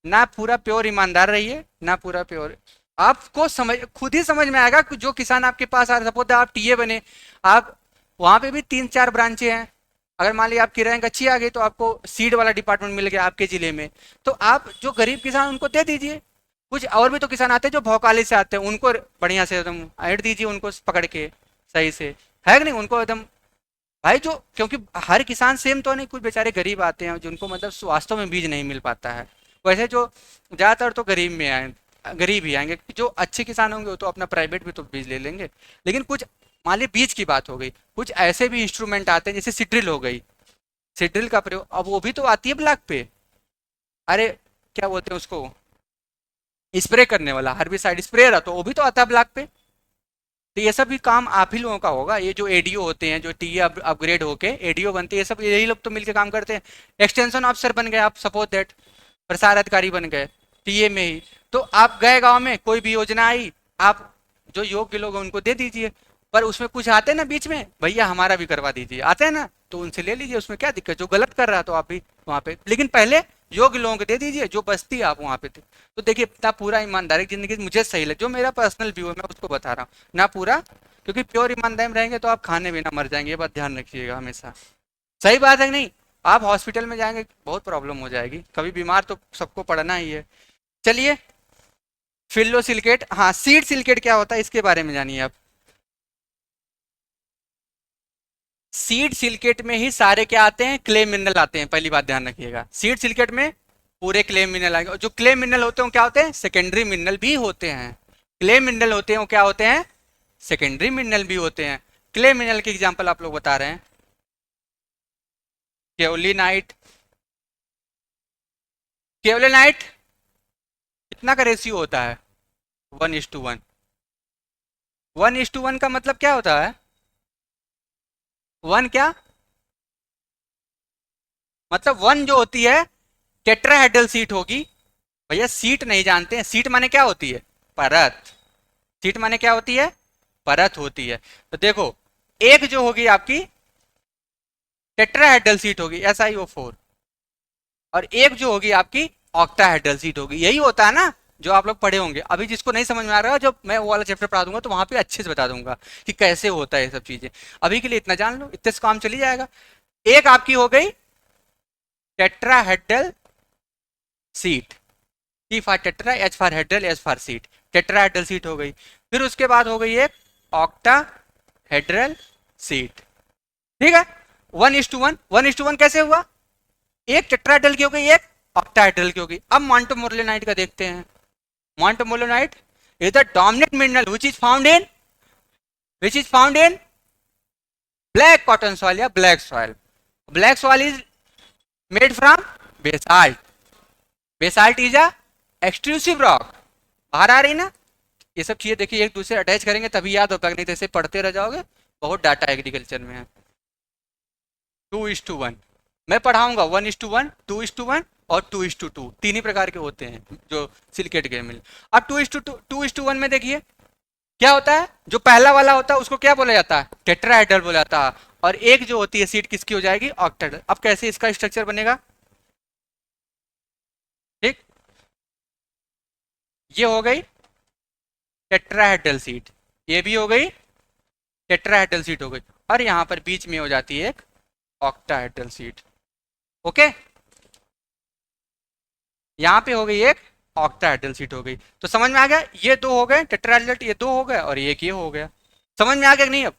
ना पूरा प्योर ईमानदार रहिए ना पूरा प्योर। आपको समझ खुद ही समझ में आएगा कि जो किसान आपके पास आ रहे, सपोज आप टीए बने, आप वहां पे भी 3-4 ब्रांचें हैं। अगर मान लीजिए आपकी रैंक अच्छी आ गई तो आपको सीड वाला डिपार्टमेंट मिल गया आपके जिले में, तो आप जो गरीब किसान उनको दे दीजिए। कुछ और भी तो किसान आते हैं जो भौकाली से आते हैं, उनको बढ़िया से एकदम ऐड दीजिए, उनको पकड़ के सही से, है कि नहीं, उनको एकदम भाई जो, क्योंकि हर किसान सेम तो नहीं, कुछ बेचारे गरीब आते हैं जिनको मतलब वास्तव में बीज नहीं मिल पाता है। वैसे जो ज़्यादातर तो गरीब में आए, गरीब ही आएंगे। जो अच्छे किसान होंगे वो तो अपना प्राइवेट भी तो बीज ले लेंगे। लेकिन कुछ मान ली बीज की बात हो गई, कुछ ऐसे भी इंस्ट्रूमेंट आते हैं जैसे सिड्रिल हो गई, सिड्रिल का प्रयोग अब वो भी तो आती है ब्लैक पे। अरे क्या बोलते हैं उसको, स्प्रे करने वाला हर्बिसाइड स्प्रेयर, तो वो भी तो आता है ब्लैक पे। तो ये सब भी काम आप ही लोगों का होगा। ये जो एडीओ होते हैं, जो टीए अपग्रेड होके एडीओ बनते हैं, ये सब यही लोग तो मिलकर काम करते हैं। एक्सटेंशन ऑफिसर बन गए आप, सपोज दैट प्रसार अधिकारी बन गए टीए में ही। तो आप गए गांव में, कोई भी योजना आई, आप जो योग्य लोग हैं उनको दे दीजिए। पर उसमें कुछ आते हैं ना बीच में, भैया हमारा भी करवा दीजिए, आते हैं ना, तो उनसे ले लीजिए, उसमें क्या दिक्कत। जो गलत कर रहा है तो आप भी वहाँ पे, लेकिन पहले योग्य लोगों को दे दीजिए, जो बस्ती आप वहाँ पे थे। तो देखिए इतना पूरा ईमानदारी की जिंदगी मुझे सही लगे, जो मेरा पर्सनल व्यू है मैं उसको बता रहा हूँ ना पूरा। क्योंकि प्योर ईमानदारी में रहेंगे तो आप खाने बिना मर जाएंगे, ये बात ध्यान रखिएगा हमेशा। सही बात है कि नहीं। आप हॉस्पिटल में जाएंगे बहुत प्रॉब्लम हो जाएगी, कभी बीमार तो सबको पड़ना ही है। चलिए, फिल्लो सिलिकेट, हाँ सीड सिलिकेट क्या होता है इसके बारे में जानिए आप। सीड सिलिकेट में ही सारे क्या आते हैं, क्ले मिनरल आते हैं, पहली बात ध्यान रखिएगा। सीड सिलिकेट में पूरे क्ले मिनरल आएंगे, और जो क्ले मिनरल होते हैं वो क्या होते हैं, सेकेंडरी मिनरल भी होते हैं। क्ले मिनरल होते हैं वो क्या होते हैं, सेकेंडरी मिनरल भी होते हैं। क्ले मिनरल के एग्जांपल आप लोग बता रहे हैं, केओलिनाइट। केओलिनाइट कितना का रेशियो होता है, 1:1। 1:1 का मतलब क्या होता है, वन क्या मतलब, वन जो होती है टेट्राहेड्रल सीट होगी। भैया सीट नहीं जानते हैं, सीट माने क्या होती है, परत। सीट माने क्या होती है, परत होती है। तो देखो, एक जो होगी आपकी टेट्राहेड्रल सीट होगी SiO4, और एक जो होगी आपकी ऑक्टाहेड्रल सीट होगी। यही होता है ना जो आप लोग पढ़े होंगे। अभी जिसको नहीं समझ में आ रहा है, जब मैं वो वाला चैप्टर पढ़ा दूंगा तो वहां पे अच्छे से बता दूंगा कि कैसे होता है ये सब चीजें। अभी के लिए इतना जान लो, इतने से काम चली जाएगा। एक आपकी हो गई tetrahedral sheet, T for tetra, H for hedral, S for sheet, tetrahedral sheet हो गई। फिर उसके बाद हो गई एक ऑक्टाहेड्रल सीट, ठीक है। 1:1, 1:1 कैसे हुआ, एक टेट्राहेड्रल की हो गई, एक ऑक्टाहेड्रल की हो गई। अब मोंटमोलिनाइट का देखते हैं। Montmorillonite is the dominant mineral which is found in black cotton soil या black soil. Black soil is made from basalt. Basalt is a extrusive rock. बाहर आ रही ना, ये सब चीजें देखिए एक दूसरे अटैच करेंगे तभी याद हो पाएगा, नहीं तो ऐसे पढ़ते रह जाओगे। बहुत डाटा एग्रीकल्चर में है। 2:1 मैं पढ़ाऊंगा, 1:1, 2:1 और 2:2, तीन ही प्रकार के होते हैं जो सिलिकेट के मिल। अब 2:1 में देखिए क्या होता है, जो पहला वाला होता है उसको क्या बोला जाता है, टेट्राहेड्रल बोला जाता है। और एक जो होती है सीट किसकी हो जाएगी, ऑक्टाहेड्रल। अब कैसे इसका स्ट्रक्चर बनेगा, ठीक, ये हो गई टेट्राहेड्रल सीट, ये भी हो गई टेट्राहेड्रल सीट हो गई, और यहां पर बीच में हो जाती है एक ऑक्टाहेड्रल सीट। ओके, यहाँ पे हो गई एक ऑक्टाहेड्रल सीट हो गई। तो समझ में आ गया, ये दो हो गए टेट्राहेड्रल, ये दो हो गए, और एक ये हो गया। समझ में आ गया कि नहीं, अब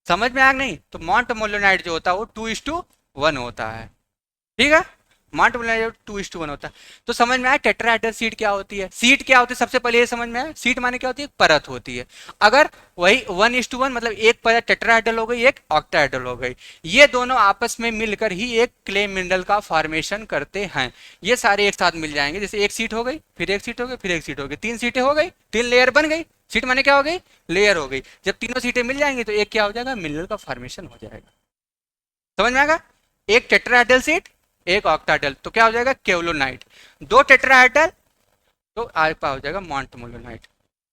समझ में आ गया नहीं। तो मोंटमोलिनाइट जो होता है वो 2:1 होता है, ठीक है। मोंटमोलिनाइट 2:1 होता है। तो समझ में आया टेट्राहेड्रल सीट क्या होती है। सीट क्या होती है, सबसे पहले ये समझ में आया, सीट माने क्या होती है, परत होती है। अगर वही 1:1 मतलब एक परत टेट्राहेड्रल हो गई, एक ऑक्टाहेड्रल हो गई, ये दोनों आपस में मिलकर ही एक क्ले मिनरल का फॉर्मेशन करते हैं। ये सारे एक साथ मिल जाएंगे, जैसे एक सीट हो गई, फिर एक सीट हो गई, फिर एक सीट हो गई, 3 सीटें हो गई, 3 लेयर बन गई। सीट माने क्या हो गई, लेयर हो गई। जब तीनों सीटें मिल जाएंगी तो एक क्या हो जाएगा, मिनरल का फॉर्मेशन हो जाएगा। समझ में आएगा, एक टेट्राहेड्रल सीट, एक ऑक्टाहेड्रल, तो क्या हो जाएगा, केओलोनाइट। दो टेट्राहेड्रल तो आपका हो जाएगा मोंटमोलिनाइट।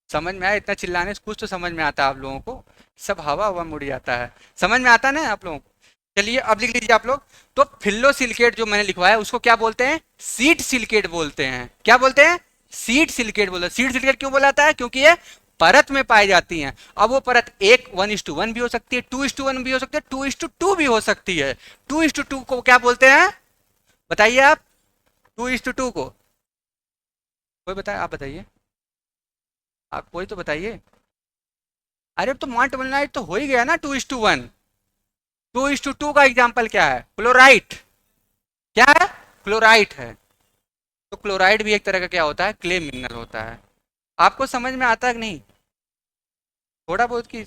समझ में आया, इतना चिल्लाने से कुछ तो समझ में आता है आप लोगों को, सब हवा हवा मुड़ जाता है। समझ में आता है ना आप लोगों को। चलिए अब लिख लीजिए आप लोग। तो फिल्लो सिलिकेट जो मैंने लिखवाया उसको क्या बोलते हैं? सीड सिलिकेट बोलते हैं। क्या बोलते हैं? सीड सिलिकेट बोलते हैं। सीड सिलिकेट क्यों बोला जाता है? क्योंकि ये परत में पाई जाती हैं। अब वो परत एक 1:1 भी हो सकती है, 2:1 भी हो सकती है, 2:2 भी हो सकती है। 2:2 को क्या बोलते हैं? बताइए आप। 2:2 को कोई बताए? आप बताइए, आप कोई तो बताइए। अरे तो मॉन्ट मोलिनाइट तो हो ही गया ना 2:1। 2:2 का एग्जाम्पल क्या है? क्लोराइट। क्या है? क्लोराइट है। तो क्लोराइड भी एक तरह का क्या होता है? क्ले मिनरल होता है। आपको समझ में आता है कि नहीं? थोड़ा बहुत की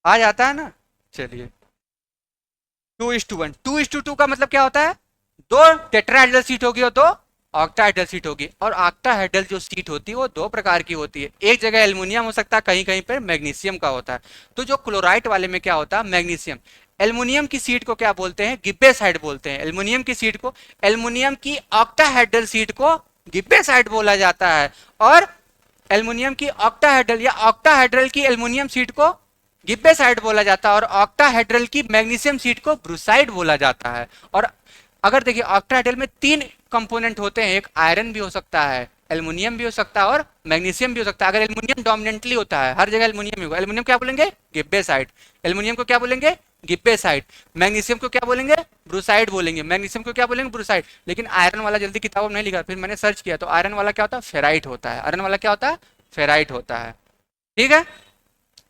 आ जाता है ना। चलिए, 2:1, 2:2 का मतलब क्या होता है? दो टेट्राहेड्रल सीट होगी और दो ऑक्टाहेड्रल सीट होगी। और ऑक्टाहेड्रल जो सीट होती है वो दो प्रकार की होती है। एक जगह एल्युमिनियम हो सकता है, कहीं कहीं पर मैग्नीशियम का होता है। तो जो क्लोराइट वाले में क्या होता है? मैग्नीशियम। एल्युमिनियम की सीट को क्या बोलते हैं? गिब्बे साइड बोलते हैं। एल्युमिनियम की सीट को, एल्युमिनियम की ऑक्टाहेड्रल सीट को गिब्बे साइड बोला जाता है। और एल्युमिनियम की ऑक्टाहेड्रल या ऑक्टाहेड्रल की एल्युमिनियम सीट को गिब्बे साइड बोला जाता है। और ऑक्टाहेड्रल की मैग्नीशियम सीट को ब्रूसाइड बोला जाता है। और अगर देखिए ऑक्टाहेड्रल में तीन कंपोनेंट होते हैं, एक आयरन भी हो सकता है, एल्युमिनियम भी हो सकता है और मैग्नीशियम भी हो सकता है। अगर एल्युमिनियम डोमिनेंटली होता है, हर जगह एल्युमिनियम ही होगा, एल्युमिनियम क्या बोलेंगे? गिब्बे साइड। एल्युमिनियम को क्या बोलेंगे? गिब्बे साइड। मैग्नीशियम को क्या बोलेंगे? ब्रूसाइड बोलेंगे। मैग्नीशियम को क्या बोलेंगे? ब्रूसाइड। लेकिन आयरन वाला जल्दी किताबों में नहीं लिखा, फिर मैंने सर्च किया तो आयरन वाला क्या होता है? फेराइट होता है। आयरन वाला क्या होता है? फेराइट होता है। ठीक है,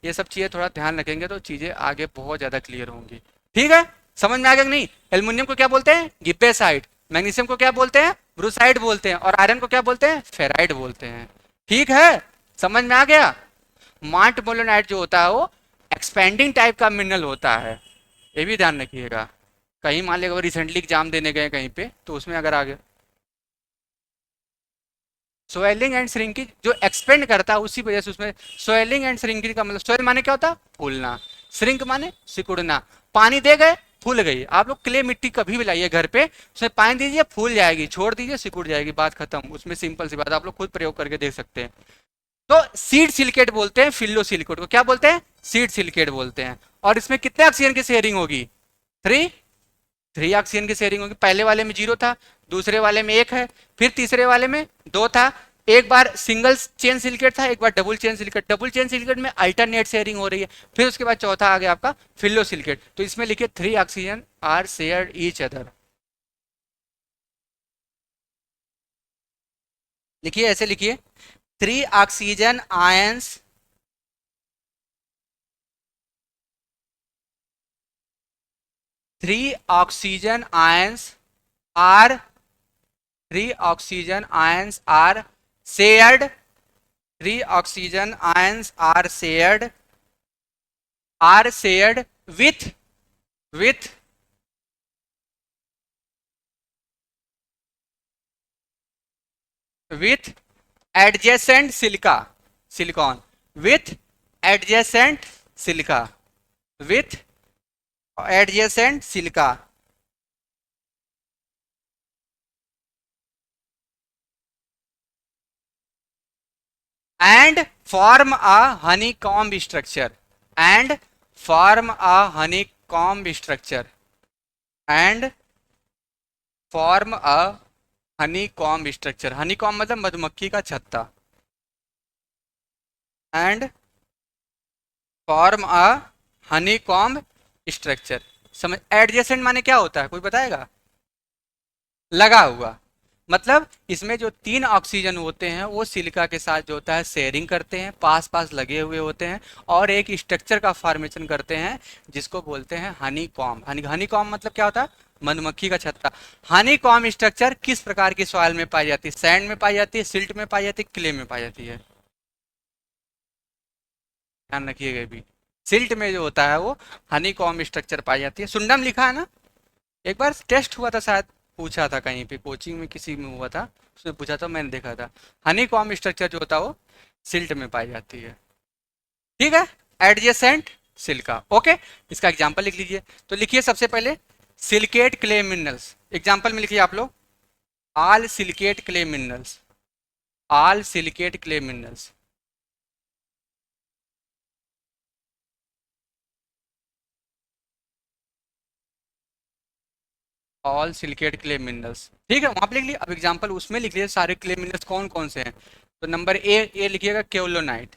ये सब चीजें थोड़ा ध्यान रखेंगे तो चीजें आगे बहुत ज्यादा क्लियर होंगी। ठीक है, समझ में आ गया कि नहीं? एल्युमिनियम को क्या बोलते हैं? गिब्बेसाइड। मैग्नीशियम को क्या बोलते हैं? ब्रूसाइड बोलते हैं। और आयरन को क्या बोलते हैं? फेराइड बोलते हैं। ठीक है, समझ में आ गया? मार्ट मोलोनाइट जो होता है वो एक्सपेंडिंग टाइप का मिनरल होता है, ये भी ध्यान रखिएगा। कहीं मान लीजिए रिसेंटली एग्जाम देने गए कहीं पे तो उसमें अगर आ गया स्वेलिंग एंड श्रिंकिंग जो एक्सपेंड करता है उसी वजह से उसमें स्वेलिंग एंड श्रिंकिंग का मतलब स्वेल माने क्या होता है? फूलना। श्रिंक माने सिकुड़ना। पानी दे गए, फूल गई। आप लोग क्ले मिट्टी कभी भी लाइए घर पे, उसमें पानी दीजिए फूल जाएगी, छोड़ दीजिए सिकुड़ जाएगी, बात खत्म। उसमें सिंपल सी बात, आप लोग खुद प्रयोग करके देख सकते हैं। तो सीड सिलिकेट बोलते हैं फिल्लो सिलिकेट को। क्या बोलते हैं? सीड सिलिकेट बोलते हैं। और इसमें कितने ऑक्सीजन की शेयरिंग होगी? 3। 3 ऑक्सीजन की शेयरिंग होगी। पहले वाले में 0 था, दूसरे वाले में 1 है, फिर तीसरे वाले में 2 था। एक बार सिंगल चेन सिलिकेट था, एक बार double chain silicate. Double chain silicate में अल्टरनेट शेयरिंग हो रही है। फिर उसके बाद चौथा आ गया आपका फिल्लो सिलिकेट। तो इसमें लिखिए 3 oxygen are shared each other. लिखिए, ऐसे लिखिए, 3 oxygen ions, 3 oxygen ions are, 3 oxygen ions are shared, 3 oxygen ions are shared with with adjacent silicon with adjacent silica with adjacent silica and form a honeycomb structure and form a honeycomb structure and form a honeycomb structure। honeycomb मतलब मधुमक्खी का छत्ता। and form a honeycomb structure। समझ? Adjacent माने क्या होता है? कोई बताएगा? लगा हुआ। मतलब इसमें जो 3 ऑक्सीजन होते हैं वो सिलिका के साथ जो होता है शेयरिंग करते हैं, पास पास लगे हुए होते हैं और एक स्ट्रक्चर का फॉर्मेशन करते हैं जिसको बोलते हैं हनी कॉम्ब। हनी कॉम्ब मतलब क्या होता है? मधुमक्खी का छत्ता। हनी कॉम्ब स्ट्रक्चर किस प्रकार की सॉइल में पाई जाती है? सैंड में पाई जाती है, सिल्ट में पाई जाती है, क्ले में पाई जाती है? ध्यान रखिएगा भी। सिल्ट में जो होता है वो हनी कॉम्ब स्ट्रक्चर पाई जाती है। सुंडम लिखा है ना? एक बार टेस्ट हुआ था शायद, पूछा था कहीं पे कोचिंग में किसी में हुआ था, उसने पूछा था, मैंने देखा था। हनी कॉम स्ट्रक्चर जो होता है वो सिल्ट में पाई जाती है। ठीक है, एडजेसेंट सिल्का। ओके, इसका एग्जांपल लिख लीजिए। तो लिखिए सबसे पहले सिलिकेट क्ले मिनरल्स। एग्जांपल में लिखिए आप लोग all silicate clay minerals, all silicate clay minerals. All silicate clay minerals, ठीक है, वहां पे लिख लिया। अब एग्जांपल उसमें लिख लिया सारे क्ले मिनरल्स कौन कौन से हैं। तो नंबर ए लिखिएगा केओलोनाइट।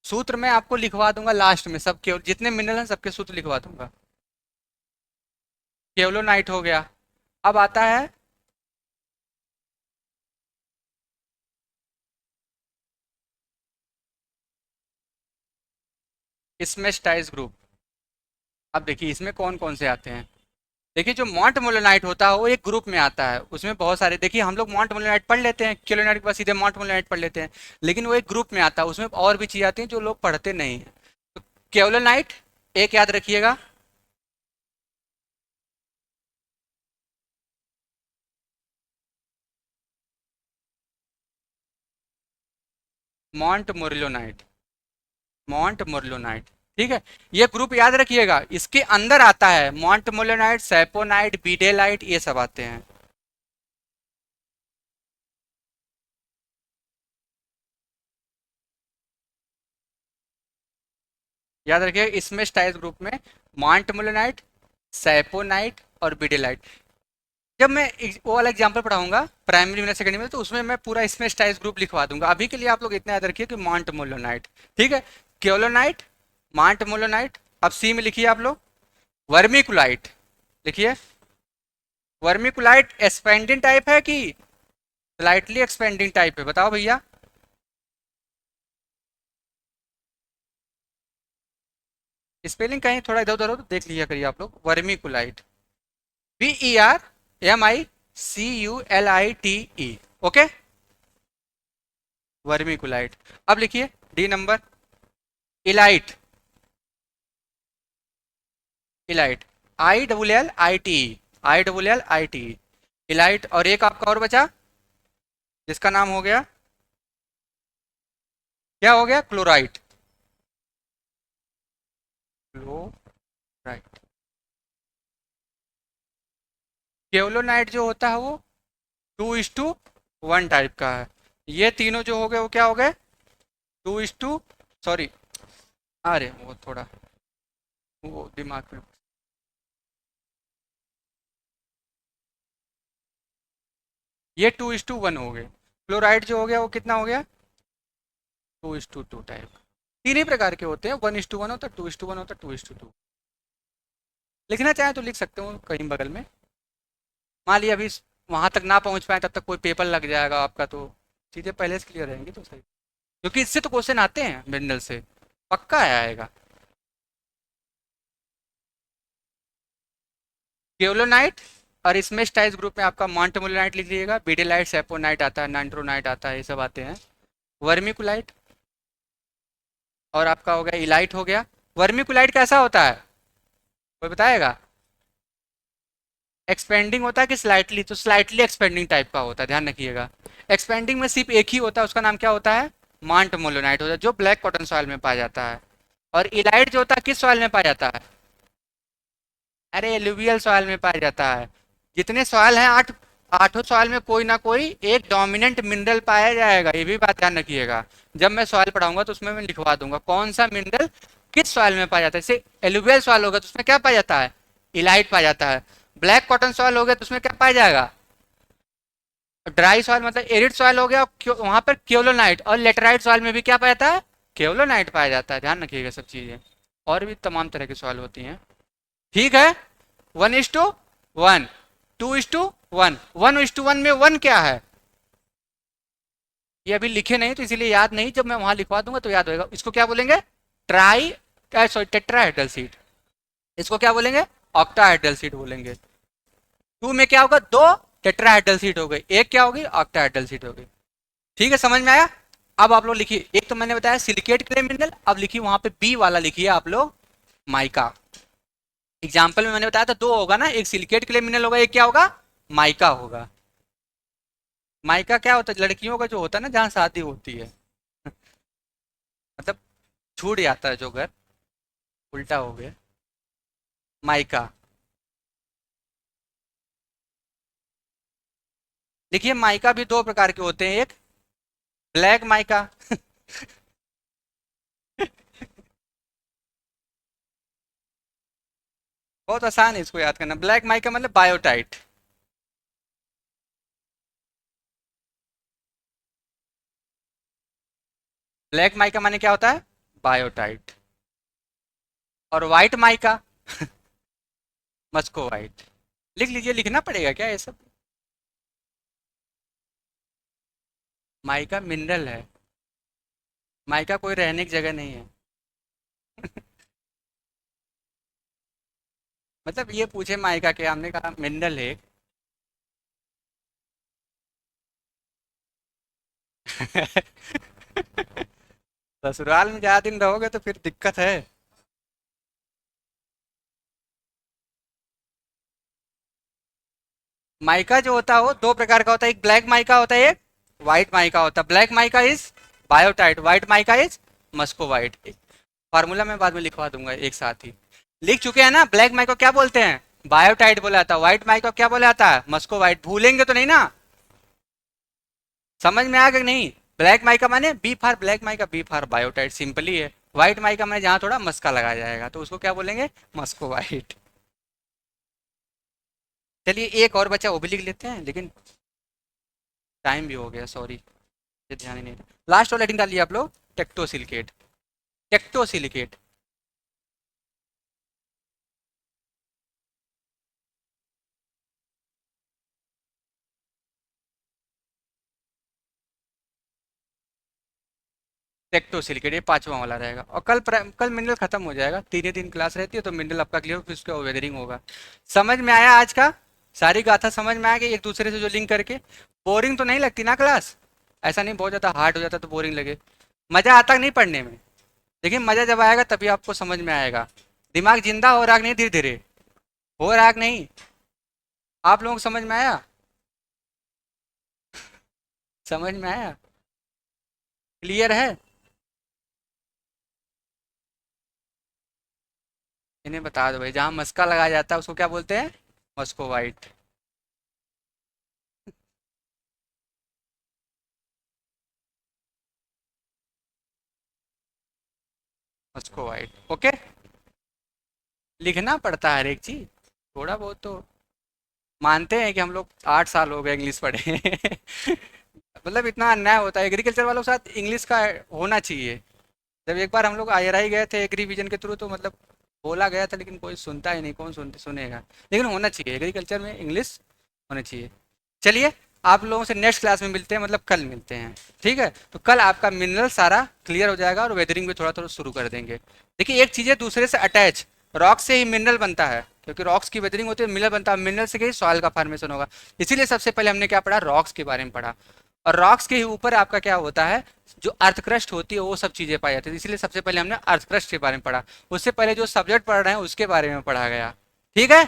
सूत्र मैं आपको लिखवा दूंगा लास्ट में, सब के जितने मिनरल हैं सबके सूत्र लिखवा दूंगा। केओलोनाइट हो गया। अब आता है स्मेश टाइज ग्रुप। अब देखिए इसमें कौन कौन से आते हैं। देखिए जो मॉन्ट मोलोनाइट होता है वो एक ग्रुप में आता है, उसमें बहुत सारे, देखिए हम लोग मॉन्ट मोलोनाइट पढ़ लेते हैं, केलोनाइट के बाद सीधे मॉन्ट मोलोनाइट पढ़ लेते हैं, लेकिन वो एक ग्रुप में आता है, उसमें और भी चीज़ें आती हैं जो लोग पढ़ते नहीं हैं। तो केओलोनाइट एक याद रखिएगा, मॉन्ट मोरिलोनाइट, मॉन्ट मोरिलोनाइट, ठीक है। ये ग्रुप याद रखिएगा, इसके अंदर आता है मॉन्ट मोलोनाइट, सैपोनाइट, बीडेलाइट, ये सब आते हैं। याद रखिए इसमें स्टाइल्स ग्रुप में मॉन्ट मोलोनाइट, सैपोनाइट और बीडेलाइट। जब मैं वो वाला एग्जांपल पढ़ाऊंगा प्राइमरी में सेकेंडरी में, तो उसमें मैं पूरा इसमें स्टाइल्स ग्रुप लिखवा दूंगा। अभी के लिए आप लोग इतना याद रखिए कि मॉन्ट मोलोनाइट, ठीक है, केओलोनाइट, मॉन्ट मोलोनाइट। अब सी में लिखिए आप लोग वर्मिकुलाइट, लिखिए वर्मिकुलाइट एक्सपेंडिंग टाइप है कि स्लाइटली एक्सपेंडिंग टाइप है, बताओ भैया। स्पेलिंग कहीं थोड़ा इधर उधर हो तो देख लिया करिए आप लोग। Vermiculite, VERMICULITE, okay, vermiculite. अब लिखिए D number elite, elite, ILLITE, elite. और एक आपका और बचा जिसका नाम हो गया, क्या हो गया, क्लोराइट, क्लोराइट। केवलोनाइट जो होता है वो 2:1 टाइप का है। ये तीनों जो हो गए वो क्या हो गए, 2:, सॉरी, अरे वो थोड़ा वो दिमाग में, ये 2:1 हो गए। क्लोराइड जो हो गया वो कितना हो गया, 2:2 टाइप। तीन ही प्रकार के होते हैं, 1:1 होता है, 2:1 होता है, 2:2। लिखना चाहें तो लिख सकते हो कहीं बगल में। मान लिया अभी वहां तक ना पहुंच पाए तब तक कोई पेपर लग जाएगा आपका, तो चीजें पहले से क्लियर रहेंगी तो सही, क्योंकि इससे तो क्वेश्चन आते हैं मिनरल से, पक्का आएगा। केवलोनाइट और इसमें स्टाइल्स ग्रुप में आपका मॉन्टमोलोनाइट लिख लीजिएगा, बीडेलाइट, सेपोनाइट आता है, नाइट्रोनाइट आता है, ये सब आते हैं। वर्मिकुलाइट और आपका हो गया इलाइट हो गया। वर्मिकुलाइट कैसा होता है, कोई बताएगा। एक्सपेंडिंग होता है कि स्लाइटली, तो स्लाइटली एक्सपेंडिंग टाइप का होता है, ध्यान रखिएगा। एक्सपेंडिंग में सिर्फ एक ही होता है, उसका नाम क्या होता है, मॉन्टमोलोनाइट होता है, जो ब्लैक कॉटन सॉइल में पाया जाता है। और इलाइट जो होता है किस सॉइल में पाया जाता है, अरे एलुवियल सॉइल में पाया जाता है। जितने सॉइल हैं आठों सॉइल में कोई ना कोई एक डोमिनेंट मिनरल पाया जाएगा, ये भी बात ध्यान रखिएगा। जब मैं सॉइल पढ़ाऊंगा तो उसमें मैं लिखवा दूंगा कौन सा मिनरल किस सॉइल में पाया जाता है। जैसे एलुवियल सॉइल होगा तो उसमें क्या पाया जाता है, इलाइट पाया जाता है। ब्लैक कॉटन सॉइल हो गया तो उसमें क्या पाया जाएगा, ड्राई सॉइल मतलब एरिड सॉइल हो गया, वहां पर केवलोनाइट। और लेटराइट सॉइल में भी क्या पाया जाता है, केवलोनाइट पाया जाता है, ध्यान रखिएगा सब चीजें। और भी तमाम तरह की सॉइल होती हैं, ठीक है। 1:1, 2:1, 1:1 में 1 क्या है, ये अभी लिखे नहीं तो इसीलिए याद नहीं, जब मैं वहां लिखवा दूंगा तो याद होगा। इसको क्या बोलेंगे, ट्राई, सॉरी टेट्राहेड्रल सीट। इसको क्या बोलेंगे, ऑक्टाहेड्रल सीट बोलेंगे। 2 में क्या होगा, दो टेट्राहेड्रल सीट हो गई, एक क्या होगी, ऑक्टाहेड्रल सीट हो गई। ठीक है, समझ में आया। अब आप लोग लिखिए, एक तो मैंने बताया सिलिकेट क्ले मिनरल, अब लिखिए वहां पे बी वाला लिखिए आप लोग, माइका। एग्जाम्पल में मैंने बताया था दो होगा ना, एक सिलिकेट क्ले मिनरल होगा, एक क्या होगा, माइका होगा। माइका क्या होता है, लड़कियों का जो होता है ना जहाँ शादी होती है, मतलब छूट जाता है जो घर, उल्टा हो गया, माइका। देखिए माइका भी दो प्रकार के होते हैं, एक ब्लैक माइका बहुत आसान है इसको याद करना। ब्लैक माइका मतलब बायोटाइट। ब्लैक माइका माने क्या होता है? बायोटाइट। और व्हाइट माइका मस्को व्हाइट। लिख लीजिए, लिखना पड़ेगा क्या ये सब? माइका मिनरल है। माइका कोई रहने की जगह नहीं है। मतलब ये पूछे माइका के, हमने कहा मिनरल है। ससुराल में ज्यादा दिन रहोगे तो फिर दिक्कत है। माइका जो होता है वो दो प्रकार का होता है, एक ब्लैक माइका होता है, एक व्हाइट माइका होता है। Black mica is biotite, white mica is Moscow white. Formula मैं बाद में लिखवा दूंगा एक साथ ही। लिख चुके हैं ना? ब्लैक माइको क्या बोलते हैं? बायोटाइट बोला जाता है। व्हाइट माइको क्या बोला जाता है? मस्को व्हाइट। भूलेंगे तो नहीं ना? समझ में आ गया कि नहीं? ब्लैक माइका माने बी फार ब्लैक माइका, बी फार बायोटाइट, सिंपली है। व्हाइट माइका माने जहाँ थोड़ा मस्का लगाया जाएगा तो उसको क्या बोलेंगे? मस्को व्हाइट। चलिए एक और बचा, वो भी लिख लेते हैं, लेकिन टाइम भी हो गया, सॉरी, ये ध्यान ही नहीं था। लास्ट वाला हेडिंग डालिए आप लोग, टेक्टोसिलिकेट। टेक्टोसिलिकेट। टेक्टोसिलिकेट ये पांचवा वाला रहेगा। और कल मिनरल खत्म हो जाएगा, तीन ही दिन क्लास रहती है तो मिनरल आपका क्लियर, फिर उसका वेदरिंग होगा। समझ में आया आज का? सारी गाथा समझ में आ गई एक दूसरे से जो लिंक करके? बोरिंग तो नहीं लगती ना क्लास? ऐसा नहीं बहुत ज़्यादा हार्ड हो जाता तो बोरिंग लगे। मज़ा आता नहीं पढ़ने में? देखिए मज़ा जब आएगा तभी आपको समझ में आएगा। दिमाग जिंदा हो रहा कि नहीं? धीरे धीरे हो रहा कि नहीं? आप लोगों को समझ में आया? समझ में आया? क्लियर है? इन्हें बता दो भाई, जहाँ मस्का लगाया जाता है उसको क्या बोलते हैं? Moscow white. Moscow white, okay. लिखना पड़ता है हर एक चीज, थोड़ा बहुत तो। मानते हैं कि हम लोग 8 साल हो गए इंग्लिश पढ़े मतलब इतना अन्याय होता है एग्रीकल्चर वालों के साथ, इंग्लिश का होना चाहिए। जब एक बार हम लोग आईआरआई गए थे एग्री विजन के थ्रू, तो मतलब बोला गया था लेकिन कोई सुनता ही नहीं, कौन सुनेगा। लेकिन होना चाहिए एग्रीकल्चर में इंग्लिश, होना चाहिए। चलिए, आप लोगों से नेक्स्ट क्लास में मिलते हैं, मतलब कल मिलते हैं। ठीक है, तो कल आपका मिनरल सारा क्लियर हो जाएगा और वेदरिंग भी थोड़ा थोड़ा शुरू कर देंगे। देखिए एक चीज़ है दूसरे से अटैच, रॉक से ही मिनरल बनता है, क्योंकि रॉक्स की वेदरिंग होती है, मिनरल बनता है, मिनरल से ही सॉइल का फॉर्मेशन होगा। इसीलिए सबसे पहले हमने क्या पढ़ा? रॉक्स के बारे में पढ़ा। और रॉक्स के ही ऊपर आपका क्या होता है? जो अर्थ क्रस्ट होती है वो सब चीज़ें पाई जाती है, इसीलिए सबसे पहले हमने अर्थ क्रस्ट के बारे में पढ़ा। उससे पहले जो सब्जेक्ट पढ़ रहे हैं उसके बारे में पढ़ा गया। ठीक है।